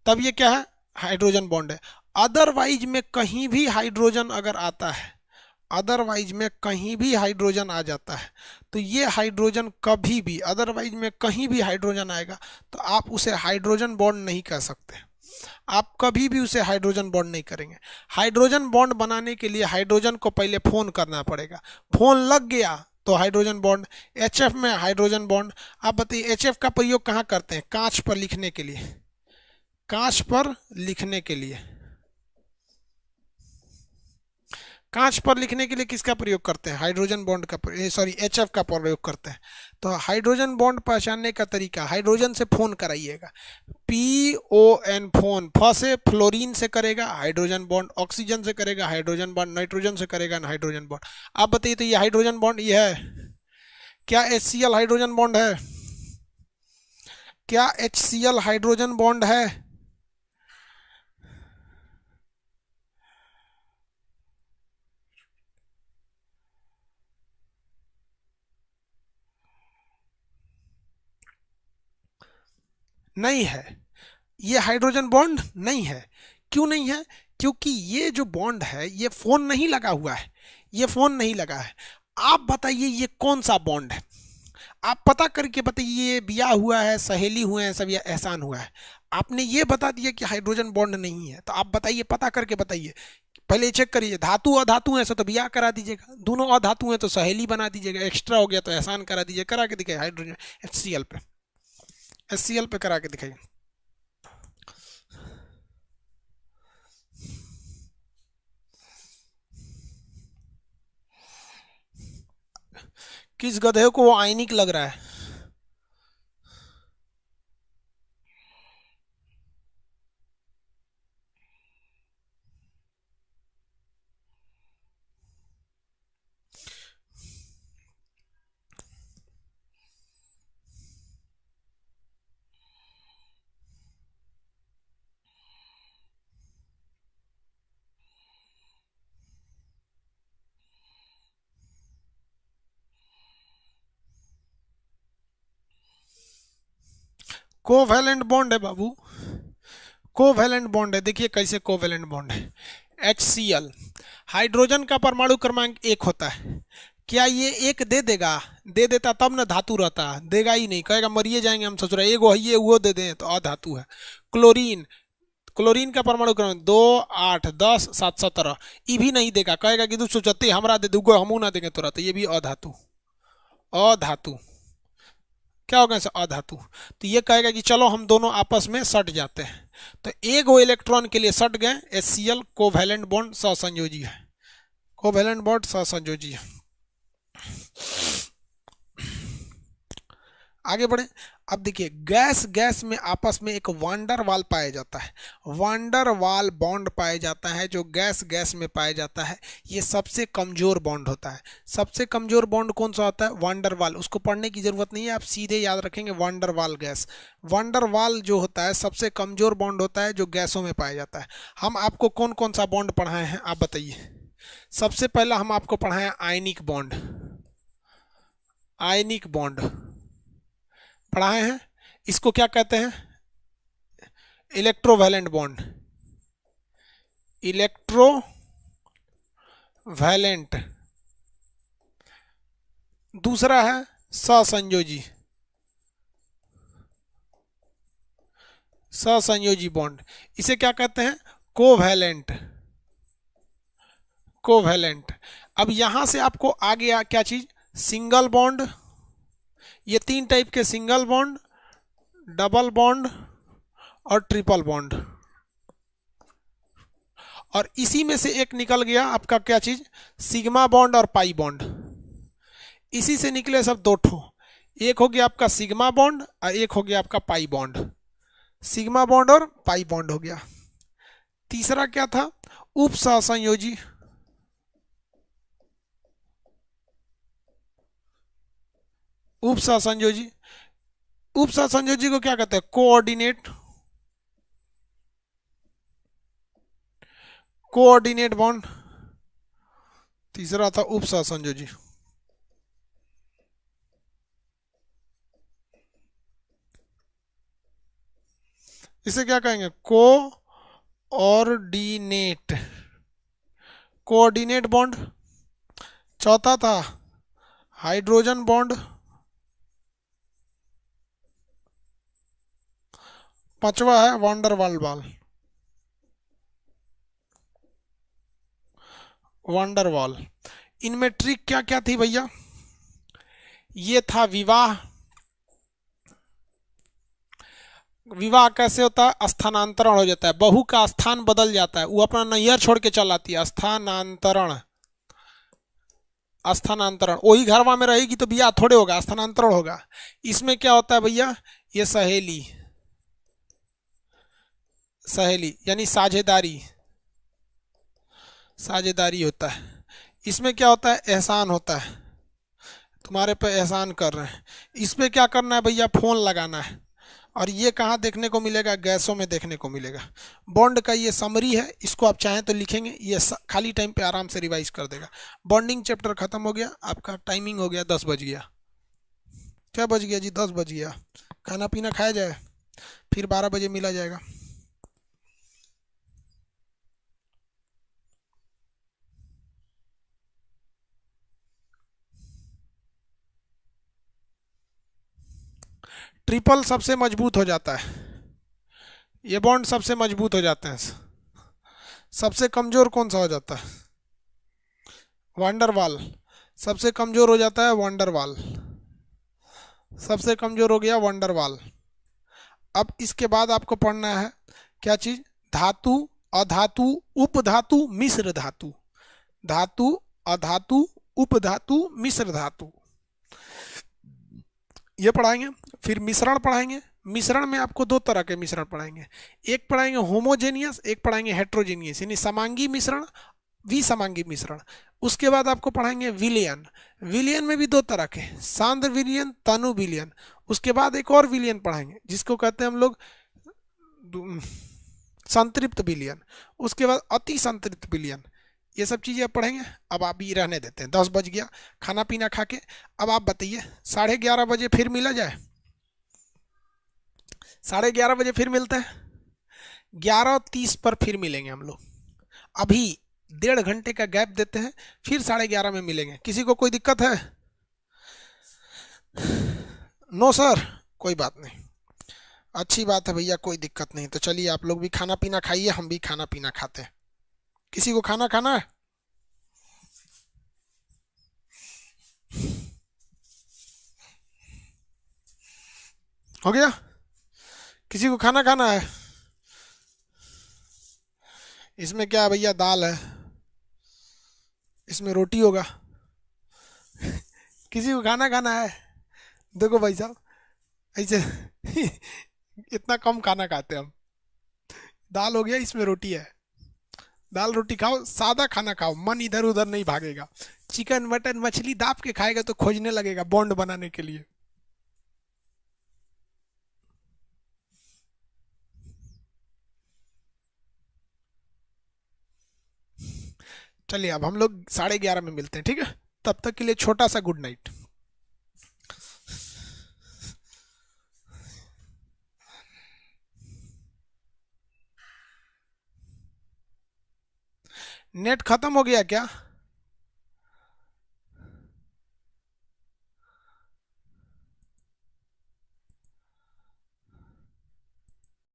तब ये क्या है? हाइड्रोजन बॉन्ड है। अदरवाइज में कहीं भी हाइड्रोजन अगर आता है, अदरवाइज में कहीं भी हाइड्रोजन आ जाता है, तो ये हाइड्रोजन कभी भी, अदरवाइज में कहीं भी हाइड्रोजन आएगा तो आप उसे हाइड्रोजन बॉन्ड नहीं कह सकते। आप कभी भी उसे हाइड्रोजन बॉन्ड नहीं करेंगे। हाइड्रोजन बॉन्ड बनाने के लिए हाइड्रोजन को पहले फोन करना पड़ेगा। फोन लग गया तो हाइड्रोजन बॉन्ड। HF में हाइड्रोजन बॉन्ड। आप बताइए HF का प्रयोग कहाँ करते हैं? कांच पर लिखने के लिए। कांच पर लिखने के लिए, कांच पर लिखने के लिए किसका प्रयोग करते हैं? हाइड्रोजन बॉन्ड का, सॉरी HF का प्रयोग करते हैं। तो हाइड्रोजन बॉन्ड पहचानने का तरीका, हाइड्रोजन से फोन कराइएगा। PON, phone. फ से फ्लोरीन से करेगा हाइड्रोजन बॉन्ड, ऑक्सीजन से करेगा हाइड्रोजन बॉन्ड, नाइट्रोजन से करेगा हाइड्रोजन बॉन्ड। आप बताइए, तो ये हाइड्रोजन बॉन्ड ये है क्या? HCl हाइड्रोजन बॉन्ड है क्या? HCl हाइड्रोजन बॉन्ड है? नहीं है। ये हाइड्रोजन बॉन्ड नहीं है। क्यों नहीं है? क्योंकि ये जो बॉन्ड है ये फोन नहीं लगा हुआ है। ये फोन नहीं लगा है। आप बताइए ये कौन सा बॉन्ड है? आप पता करके बताइए। ये बिया हुआ है, सहेली हुए हैं सब, या एहसान हुआ है? आपने ये बता दिया कि हाइड्रोजन बॉन्ड नहीं है, तो आप बताइए, पता करके बताइए। पहले चेक करिए, धातु अधातु है तो बिया करा दीजिएगा, दोनों अधातु हैं तो सहेली बना दीजिएगा, एक्स्ट्रा हो गया तो एहसान करा दीजिए। करा के दिखाइए हाइड्रोजन HCl पे, HCl पे करा के दिखाइए। किस गधे को वो आयनिक लग रहा है? कोवैलेंट बॉन्ड है बाबू, कोवैलेंट बॉन्ड है। देखिए कैसे कोवैलेंट बॉन्ड है। HCl, हाइड्रोजन का परमाणु क्रमांक 1 होता है। क्या ये एक दे देगा? दे देता तब ना धातु रहता, देगा ही नहीं, कहेगा मरिए जाएंगे हम ससुरा, एगो है ये वो दे दें तो अधातु है। क्लोरीन, क्लोरीन का परमाणु क्रमांक 2, 8, 10, 7, 17, ये भी नहीं देगा, कहेगा कि 274 हमरा दे दूगो, हमू ना देंगे तोरा, तो ये भी अधातु, अधातु। क्या होगा इसे अधातु। तो ये कहेगा कि चलो हम दोनों आपस में सट जाते हैं, तो एक वो इलेक्ट्रॉन के लिए सट गए। HCl कोवैलेंट बॉन्ड सहसंयोजी है, कोवैलेंट बॉन्ड सहसंयोजी है। आगे बढ़े। अब देखिए गैस गैस में आपस में एक वांडर वाल पाया जाता है, वांडर वाल बॉन्ड पाया जाता है जो गैस गैस में पाया जाता है। ये सबसे कमजोर बॉन्ड होता है। सबसे कमजोर बॉन्ड कौन सा होता है? वांडर वाल। उसको पढ़ने की जरूरत नहीं है, आप सीधे याद रखेंगे वांडर वाल गैस। वांडर वाल जो होता है सबसे कमजोर बॉन्ड होता है जो गैसों में पाया जाता है। हम आपको कौन कौन सा बॉन्ड पढ़ाए हैं आप बताइए। सबसे पहला हम आपको पढ़ाए आयनिक बॉन्ड, आयनिक बॉन्ड पढ़ाए हैं। इसको क्या कहते हैं? Electrovalent bond, electrovalent. दूसरा है सहसंयोजी, सहसंयोजी बॉन्ड। इसे क्या कहते हैं? Covalent, covalent. अब यहां से आपको आ गया क्या चीज? Single bond. ये तीन टाइप के सिंगल बॉन्ड, डबल बॉन्ड और ट्रिपल बॉन्ड। और इसी में से एक निकल गया आपका क्या चीज? सिग्मा बॉन्ड और पाई बॉन्ड। इसी से निकले सब दो ठो, एक हो गया आपका सिग्मा बॉन्ड और एक हो गया आपका पाई बॉन्ड। सिग्मा बॉन्ड और पाई बॉन्ड हो गया। तीसरा क्या था? उप सहसंयोजी, उप सहसंयोजी। उप सहसंयोजी को क्या कहते हैं? Coordinate, coordinate bond. तीसरा था उप सहसंयोजी। इसे क्या कहेंगे? Coordinate, coordinate bond. चौथा था हाइड्रोजन बॉन्ड। पांचवा है वांडर वाल बॉल, वांडर वॉल। इनमें ट्रिक क्या क्या थी भैया? ये था विवाह। विवाह कैसे होता है? स्थानांतरण हो जाता है, बहू का स्थान बदल जाता है, वो अपना नैहर छोड़ के चल आती है। स्थानांतरण, स्थानांतरण। वही घरवा में रहेगी तो बियाह थोड़े होगा, स्थानांतरण होगा। इसमें क्या होता है भैया? ये सहेली, सहेली यानी साझेदारी, साझेदारी होता है। इसमें क्या होता है? एहसान होता है, तुम्हारे पे एहसान कर रहे हैं। इसमें क्या करना है भैया? फोन लगाना है। और ये कहाँ देखने को मिलेगा? गैसों में देखने को मिलेगा। बॉन्ड का ये समरी है, इसको आप चाहें तो लिखेंगे, ये खाली टाइम पे आराम से रिवाइज कर देगा। बॉन्डिंग चैप्टर खत्म हो गया, आपका टाइमिंग हो गया 10 बज गया। क्या बज गया जी? 10 बज गया। खाना पीना खाया जाए, फिर 12 बजे मिला जाएगा। ट्रिपल सबसे मजबूत हो जाता है, ये बॉन्ड सबसे मजबूत हो जाते हैं। सबसे कमजोर कौन सा हो जाता है? वांडरवाल। सबसे कमजोर हो जाता है वांडरवाल, सबसे कमजोर हो गया वांडरवाल। अब इसके बाद आपको पढ़ना है क्या चीज? धातु, अधातु, उपधातु, मिश्र धातु। धातु, अधातु, उपधातु, मिश्र धातु, ये पढ़ाएंगे। फिर मिश्रण पढ़ाएंगे। मिश्रण में आपको दो तरह के मिश्रण पढ़ाएंगे, एक पढ़ाएंगे होमोजेनियस, एक पढ़ाएंगे हेट्रोजेनियस, यानी समांगी मिश्रण, विसमांगी मिश्रण। उसके बाद आपको पढ़ाएंगे विलयन। विलयन में भी दो तरह के, सांद्र विलयन, तनु विलयन। उसके बाद एक और विलयन पढ़ाएंगे जिसको कहते हैं हम लोग संतृप्त विलयन। उसके बाद अति संतृप्त विलयन। ये सब चीज़ें पढ़ेंगे। अब आप ही रहने देते हैं, 10 बज गया, खाना पीना खा के। अब आप बताइए 11:30 बजे फिर मिला जाए? 11:30 बजे फिर मिलते हैं, 11:30 पर फिर मिलेंगे हम लोग। अभी 1.5 घंटे का गैप देते हैं, फिर 11:30 में मिलेंगे। किसी को कोई दिक्कत है? नो सर, कोई बात नहीं, अच्छी बात है भैया, कोई दिक्कत नहीं। तो चलिए आप लोग भी खाना पीना खाइए, हम भी खाना पीना खाते हैं। किसी को खाना खाना है? हो गया? किसी को खाना खाना है? इसमें क्या है भैया, दाल है, इसमें रोटी होगा। किसी को खाना खाना है? देखो भाई साहब, ऐसे इतना कम खाना खाते हैं हम। दाल हो गया, इसमें रोटी है, दाल रोटी खाओ, सादा खाना खाओ, मन इधर उधर नहीं भागेगा। चिकन मटन मछली दाप के खाएगा तो खोजने लगेगा बॉन्ड बनाने के लिए। चलिए अब हम लोग 11:30 में मिलते हैं, ठीक है? तब तक के लिए छोटा सा गुड नाइट। नेट खत्म हो गया क्या?